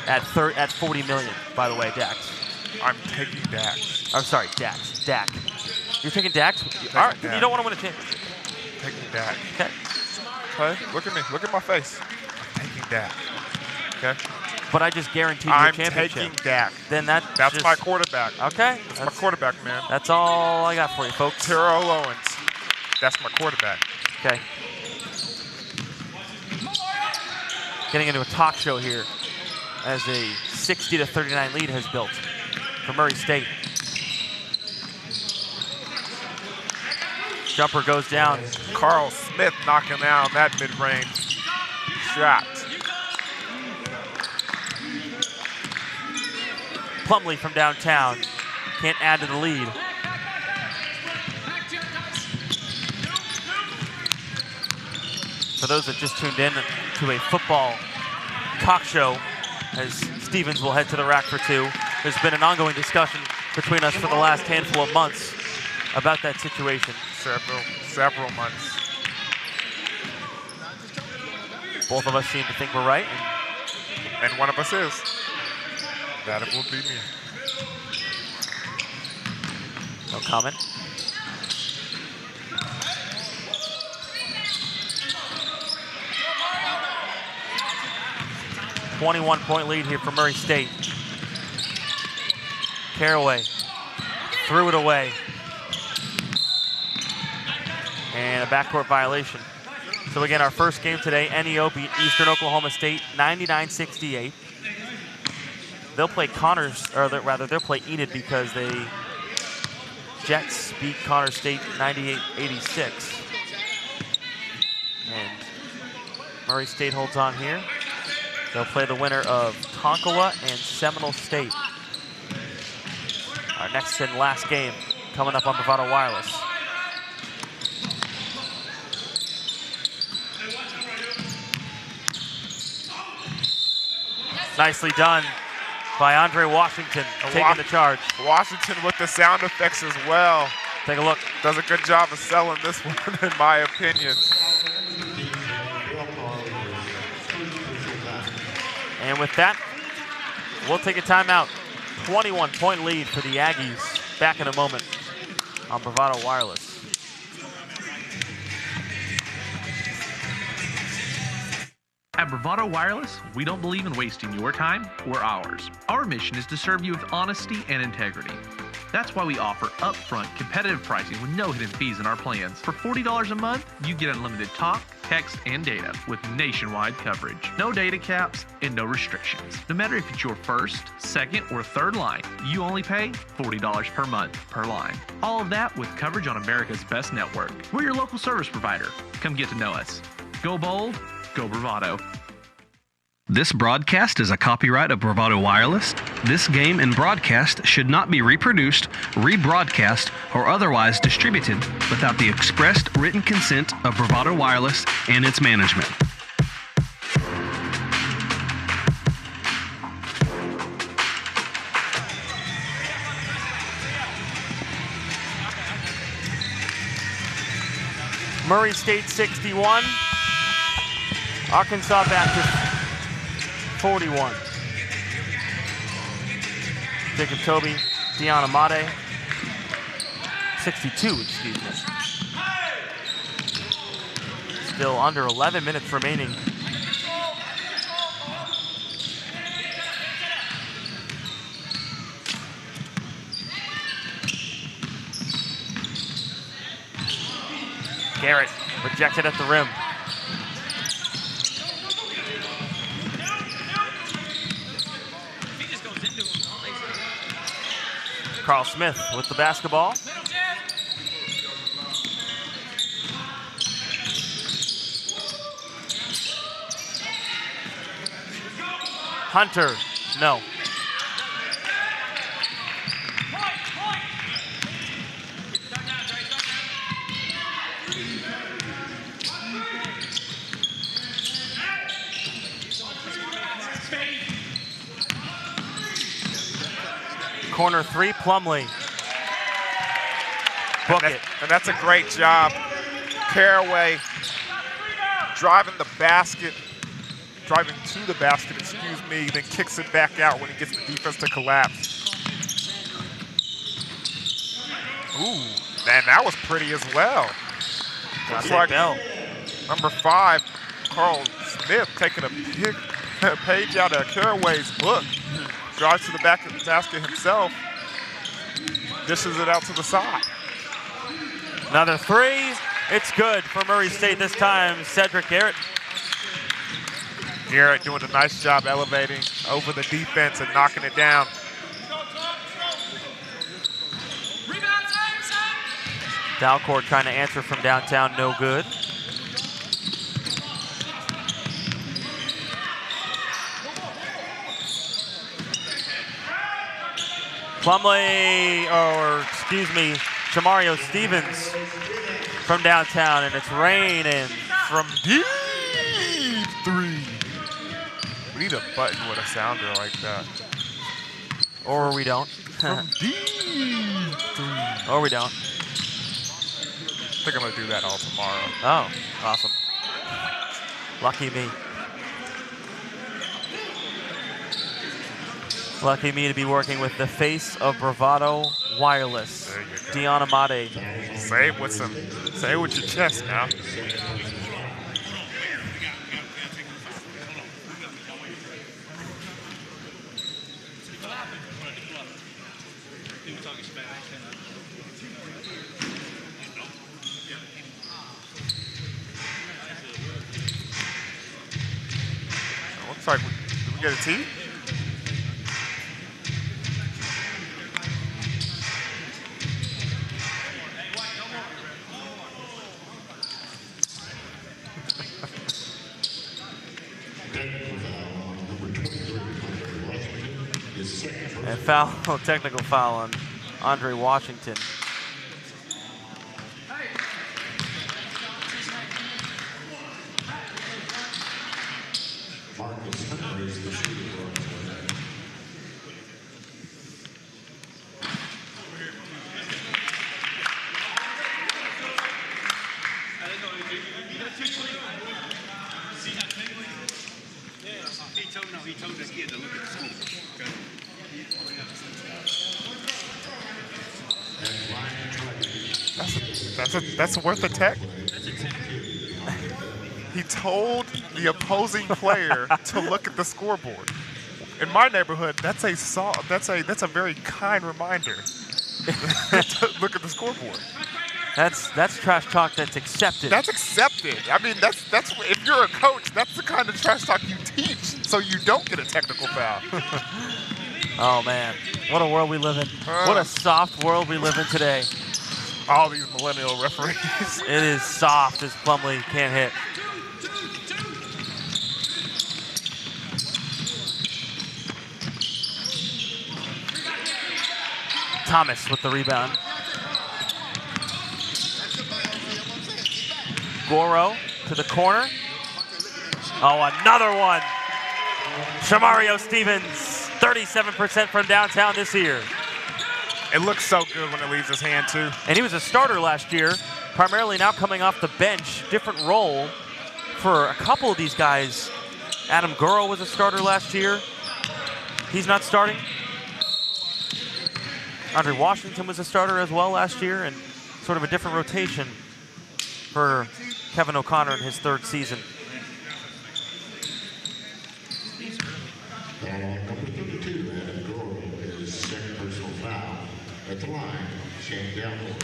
At $40 million, by the way, Dax. I'm taking Dax. I'm sorry, Dax. Dak. You're taking Dax? All right, you don't want to win a championship. Taking Dax. Okay. Okay, look at me. Look at my face. I'm taking Dax. Okay? But I just guaranteed you a championship. I'm taking Dak. Then that's just, my quarterback. Okay. That's my quarterback, man. That's all I got for you, folks. Terrell Owens. That's my quarterback. Okay. Getting into a talk show here as a 60-39 lead has built for Murray State. Jumper goes down. Carl Smith knocking down that mid-range shot. Plumlee from downtown can't add to the lead. For those that just tuned in to a football talk show, as Stevens will head to the rack for two, there's been an ongoing discussion between us for the last handful of months about that situation. Several months. Both of us seem to think we're right. And one of us is. That it will be me. No comment. .21 lead here for Murray State. Caraway threw it away. And a backcourt violation. So again, our first game today, NEO beat Eastern Oklahoma State 99-68. They'll play they'll play Enid because the Jets beat Connors State 98-86. And Murray State holds on here. They'll play the winner of Tonkawa and Seminole State. Our next and last game coming up on Bravado Wireless. Nicely done by Andre Washington, taking the charge. Washington with the sound effects as well. Take a look. Does a good job of selling this one, in my opinion. And with that, we'll take a timeout. 21-point lead for the Aggies. Back in a moment on Bravado Wireless. At Bravado Wireless, we don't believe in wasting your time or ours. Our mission is to serve you with honesty and integrity. That's why we offer upfront competitive pricing with no hidden fees in our plans. For $40 a month, you get unlimited talk, text, and data with nationwide coverage. No data caps and no restrictions. No matter if it's your first, second, or third line, you only pay $40 per month per line. All of that with coverage on America's best network. We're your local service provider. Come get to know us. Go bold, go Bravado. This broadcast is a copyright of Bravado Wireless. This game and broadcast should not be reproduced, rebroadcast, or otherwise distributed without the expressed written consent of Bravado Wireless and its management. Murray State 61, Arkansas Baptist 41. Jacob Toby, Deion Amade, 62, excuse me. Still under 11 minutes remaining. Garrett rejected at the rim. Carl Smith with the basketball. Hunter, no. Corner three, Plumlee. Book it. And that's a great job. Caraway driving to the basket, excuse me, then kicks it back out when he gets the defense to collapse. Ooh, man, that was pretty as well. Looks like number 5, Carl Smith, taking a big Page out of Caraway's book. Drives to the back of the basket himself. Dishes it out to the side. Another three. It's good for Murray State this time. Cedric Garrett. Garrett doing a nice job elevating over the defense and knocking it down. Dalcourt trying to answer from downtown, no good. Plumlee, or excuse me, Shamario Stevens from downtown, and it's raining from deep three. We need a button with a sounder like that. Or we don't. From deep three. Or we don't. I think I'm going to do that all tomorrow. Oh, awesome. Lucky me. Lucky me to be working with the face of Bravado Wireless, Deion Amade. Say it with your chest now. Looks like, did we get a tee? And technical foul on Andre Washington. He told this kid to look at the school. That's worth a tech. He told the opposing player to look at the scoreboard. In my neighborhood, that's a very kind reminder. To look at the scoreboard. That's trash talk that's accepted. That's accepted. I mean, that's if you're a coach, that's the kind of trash talk you teach, so you don't get a technical foul. Oh man, what a world we live in. What a soft world we live in today. All these millennial referees. It is soft as Plumlee can't hit. Thomas with the rebound. Goro to the corner. Oh, another one. Shamario Stevens, 37% from downtown this year. It looks so good when it leaves his hand, too. And he was a starter last year, primarily now coming off the bench. Different role for a couple of these guys. Adam Goro was a starter last year. He's not starting. Andre Washington was a starter as well last year, and sort of a different rotation for Kevin O'Connor in his third season. Number 32, Adam Goro, his second personal foul. At the line, Shane Dalcourt.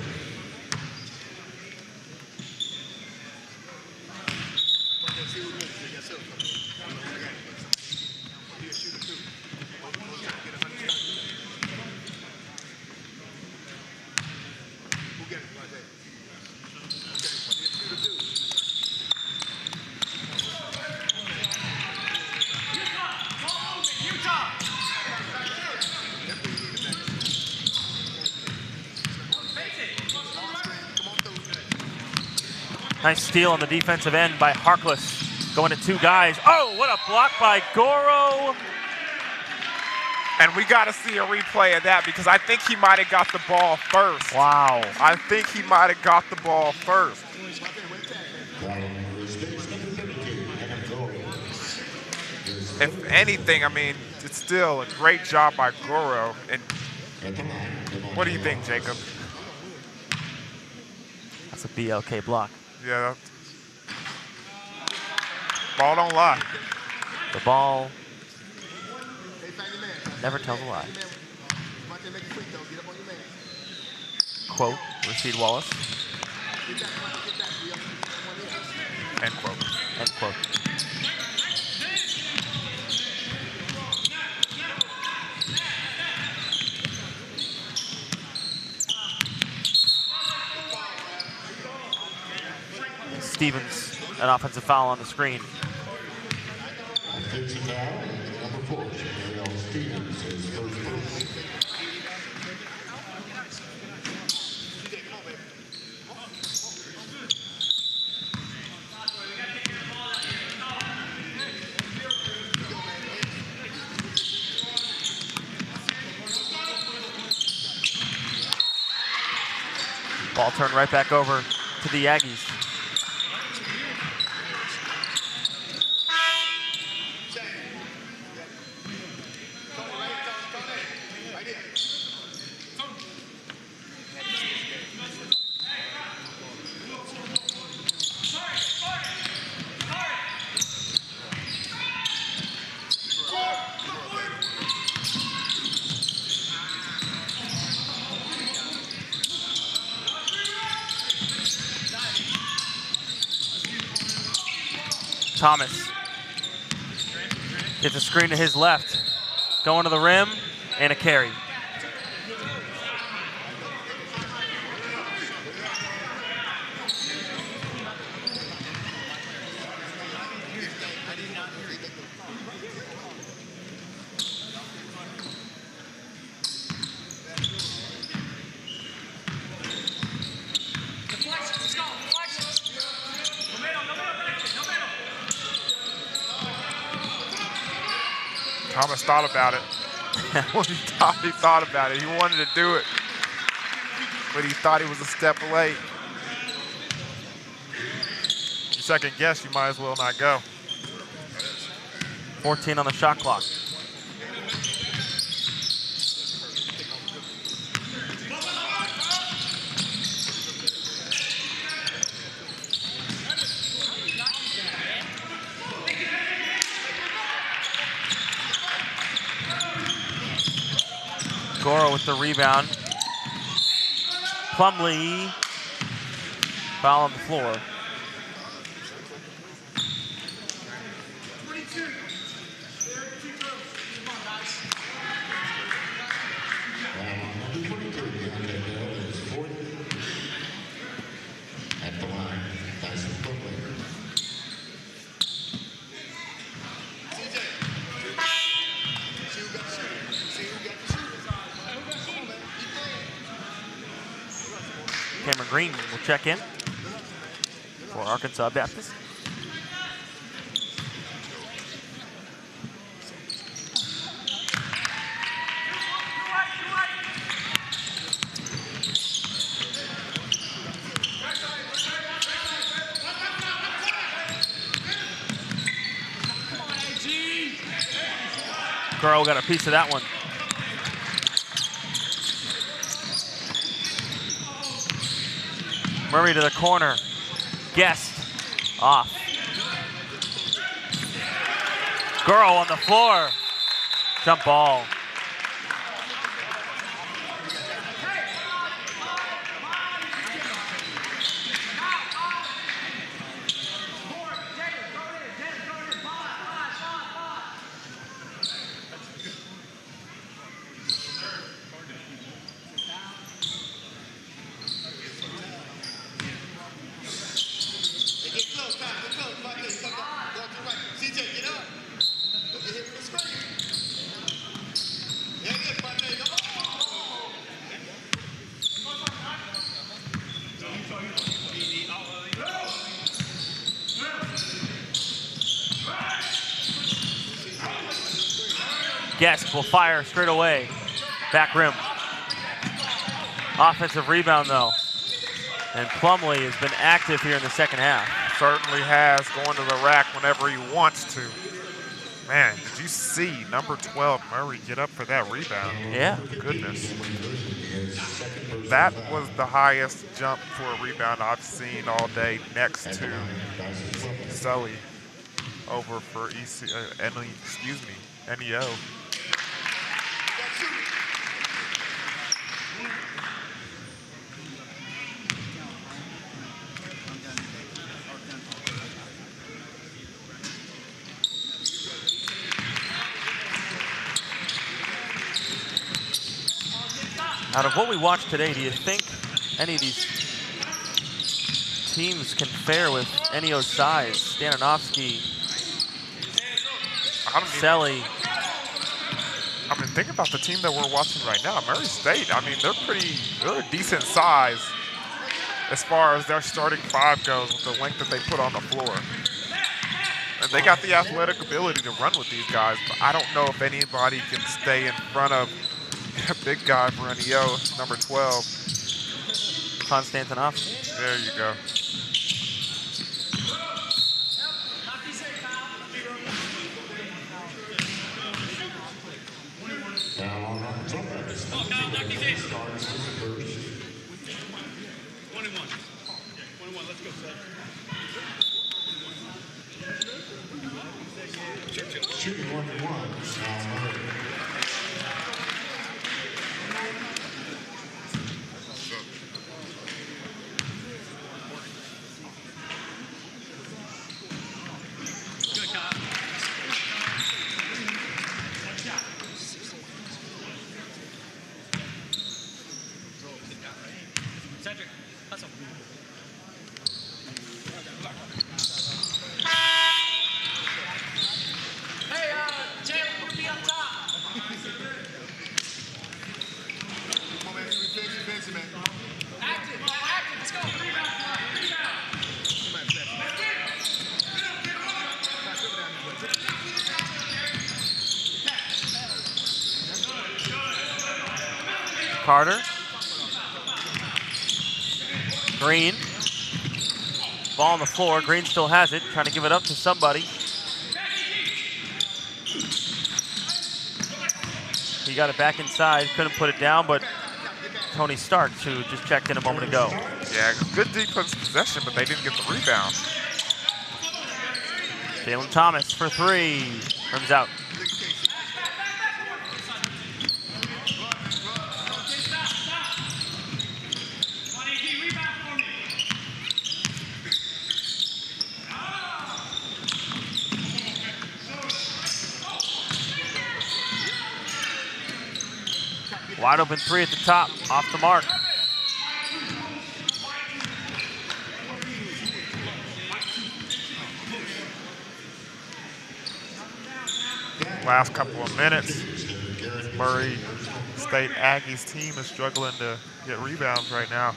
Nice steal on the defensive end by Harkless. Going to two guys. Oh, what a block by Goro. And we got to see a replay of that because I think he might have got the ball first. Wow. I think he might have got the ball first. If anything, I mean, it's still a great job by Goro. And what do you think, Jacob? That's a BLK block. Yeah. Ball don't lie. The ball never tells a lie. Quote, Rasheed Wallace. End quote. End quote. Stevens, an offensive foul on the screen. Offensive foul, number 4, Deion Stevens is first person. Ball turned right back over to the Aggies. Thomas gets a screen to his left, going to the rim, and a carry. Thomas thought about it. he thought about it. He wanted to do it, but he thought he was a step late. You second guess, you might as well not go. 14 on the shot clock. Goro with the rebound. Plumlee, foul on the floor. At the line, Dyson Plumlee. Cameron Green will check in for Arkansas Baptist. Girl got a piece of that one. Murray to the corner. Guest off. Girl on the floor. Jump ball. Guest will fire straight away. Back rim. Offensive rebound though. And Plumlee has been active here in the second half. Certainly has, going to the rack whenever he wants to. Man, did you see number 12 Murray get up for that rebound? Yeah. Goodness. That was the highest jump for a rebound I've seen all day, next to Sully. over for NEO. Out of what we watched today, do you think any of these teams can fare with NEO's size? Staninovsky, Selly. I mean, think about the team that we're watching right now. Murray State, I mean, they're a decent size as far as their starting five goes with the length that they put on the floor. And they got the athletic ability to run with these guys, but I don't know if anybody can stay in front of a big guy for NEO, number 12. Konstantinovsky. There you go. Shooting 1-1, Carter. Green. Ball on the floor. Green still has it, trying to give it up to somebody. He got it back inside, couldn't put it down, but Tony Starks, who just checked in a moment ago. Yeah, good defense possession, but they didn't get the rebound. Jalen Thomas for three. Rims out. Wide open three at the top, off the mark. Last couple of minutes, Murray State Aggies team is struggling to get rebounds right now.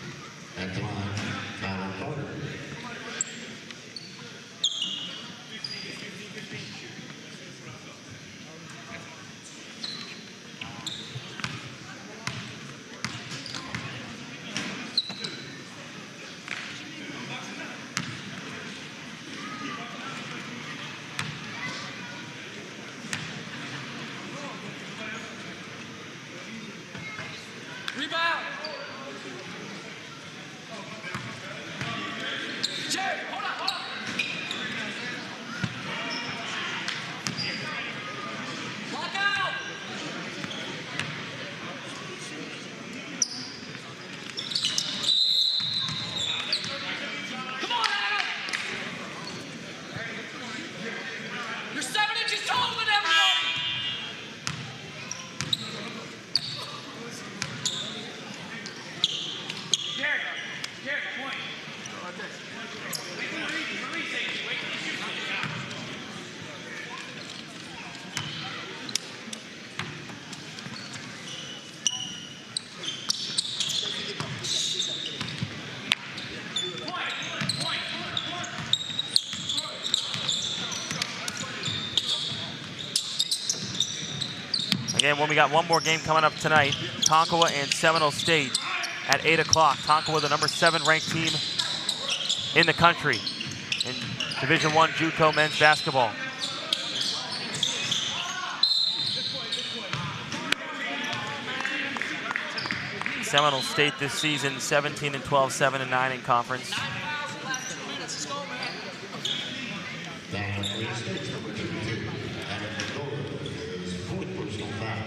Rebound. Jerry, hold on. Lock out. Come on, Adam. You're 7 inches taller than everybody. Derek, point. Wait till the safety. Wait till he shoots it. Again, when we got one more game coming up tonight, Tonkawa and Seminole State at 8 o'clock. Tonkawa, the number 7 ranked team in the country in Division I JUCO men's basketball. Seminole State this season 17-12, 7-9 in conference. mistakes number 32. Adam Gold is fourth personal foul.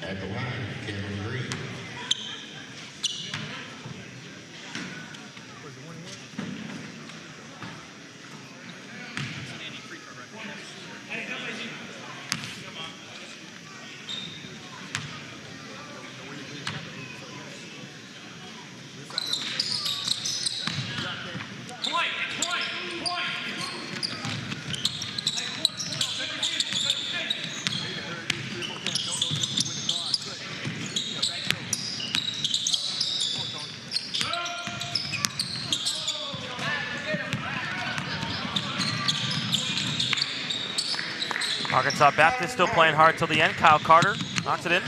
At the line, Cameron Green. Arkansas Baptist still playing hard till the end. Kyle Carter knocks it in.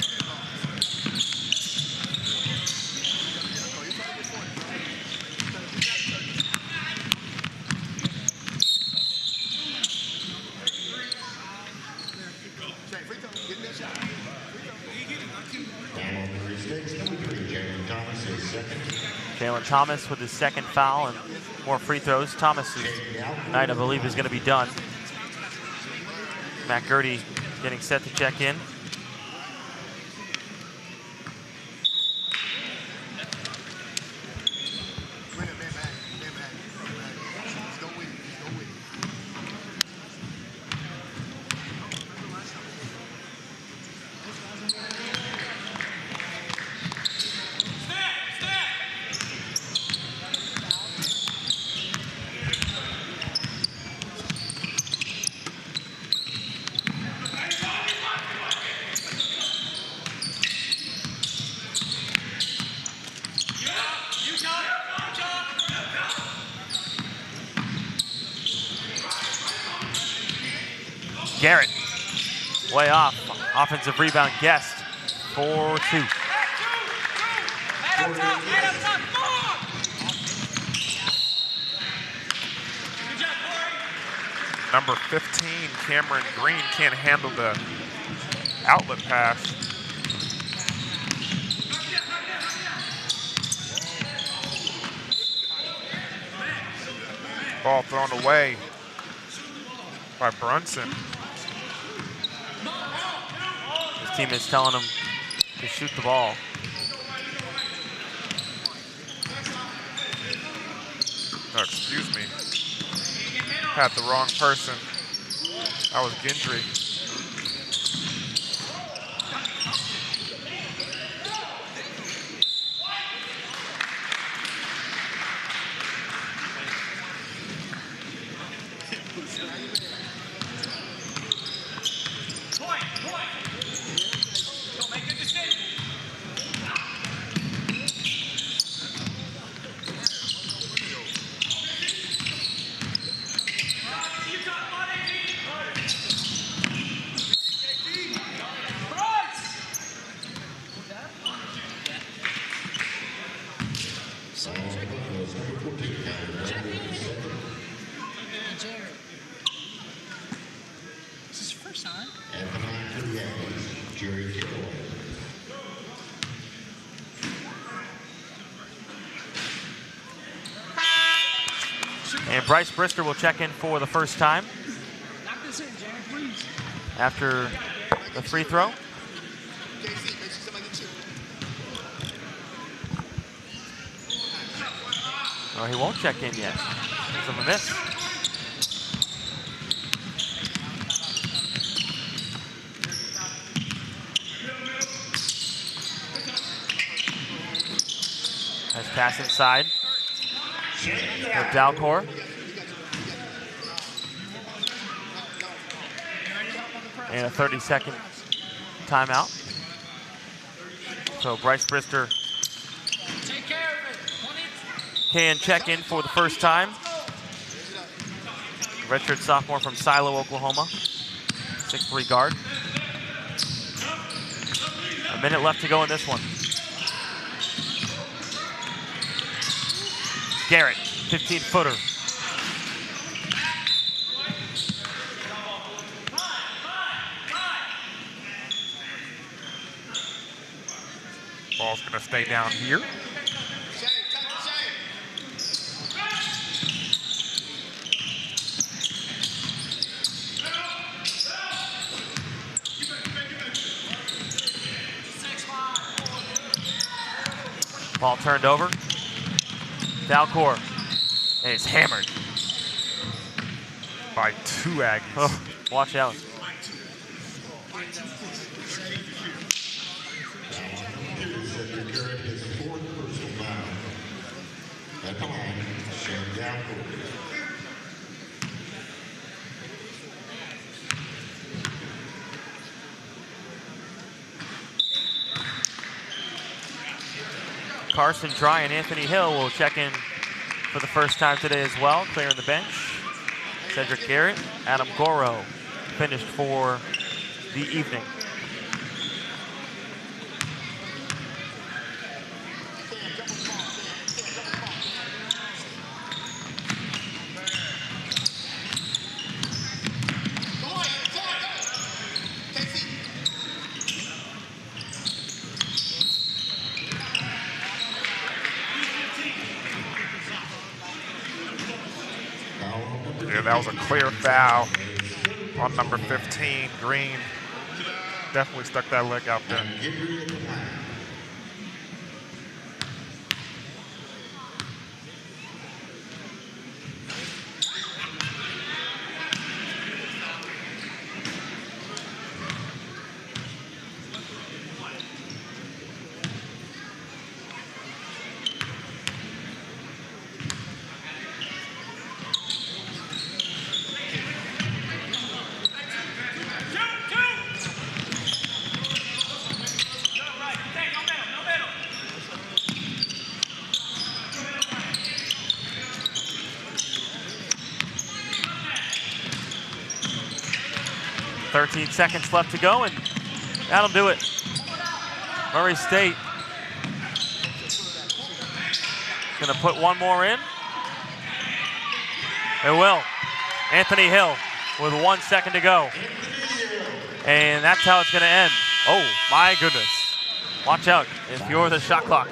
Jalen Thomas with his second foul and more free throws. Thomas' night, I believe, is going to be done. Matt Gertie getting set to check in. Garrett, way off. Offensive rebound, Guest, 4-2. Number 15, Cameron Green, can't handle the outlet pass. Ball thrown away by Brunson. His team is telling him to shoot the ball. Oh, excuse me. Had the wrong person. That was Gendry. And Bryce Brister will check in for the first time after the free throw. Oh, he won't check in yet because of a miss. Nice pass inside. With Dalcor. And a 30-second timeout. So Bryce Brister can check in for the first time. Redshirt sophomore from Silo, Oklahoma. 6'3" guard. A minute left to go in this one. Garrett, 15-footer. Ball's gonna stay down here. Ball turned over. Dalcourt. And it's hammered. By 2 Aggies. Oh, watch out. At the line, Sam Dalcourt. Carson Dry and Anthony Hill will check in for the first time today as well, clearing the bench. Cedric Garrett, Adam Goro finished for the evening. Yeah, that was a clear foul on number 15, Green. Definitely stuck that leg out there. Seconds left to go, and that'll do it. Murray State gonna put one more in. It will. Anthony Hill with 1 second to go. And that's how it's gonna end. Oh my goodness. Watch out if you're the shot clock.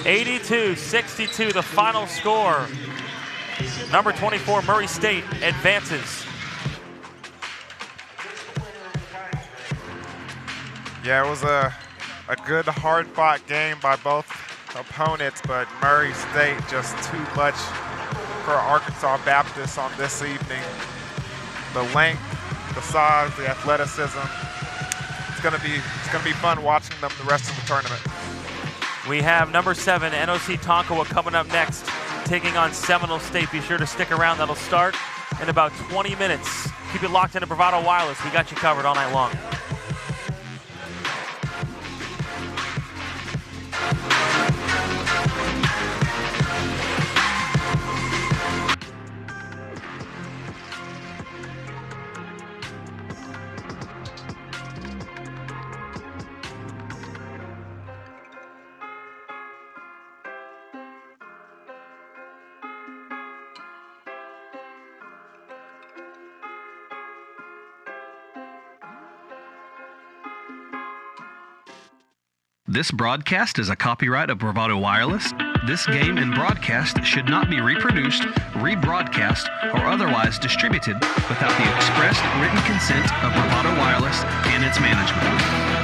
82-62, the final score. Number 24, Murray State advances. Yeah, it was a good, hard-fought game by both opponents, but Murray State just too much for Arkansas Baptist on this evening. The length, the size, the athleticism. It's gonna be fun watching them the rest of the tournament. We have number 7, NOC Tonkawa, coming up next, taking on Seminole State. Be sure to stick around. That'll start in about 20 minutes. Keep it locked into Bravado Wireless. We got you covered all night long. This broadcast is a copyright of Bravado Wireless. This game and broadcast should not be reproduced, rebroadcast, or otherwise distributed without the expressed written consent of Bravado Wireless and its management.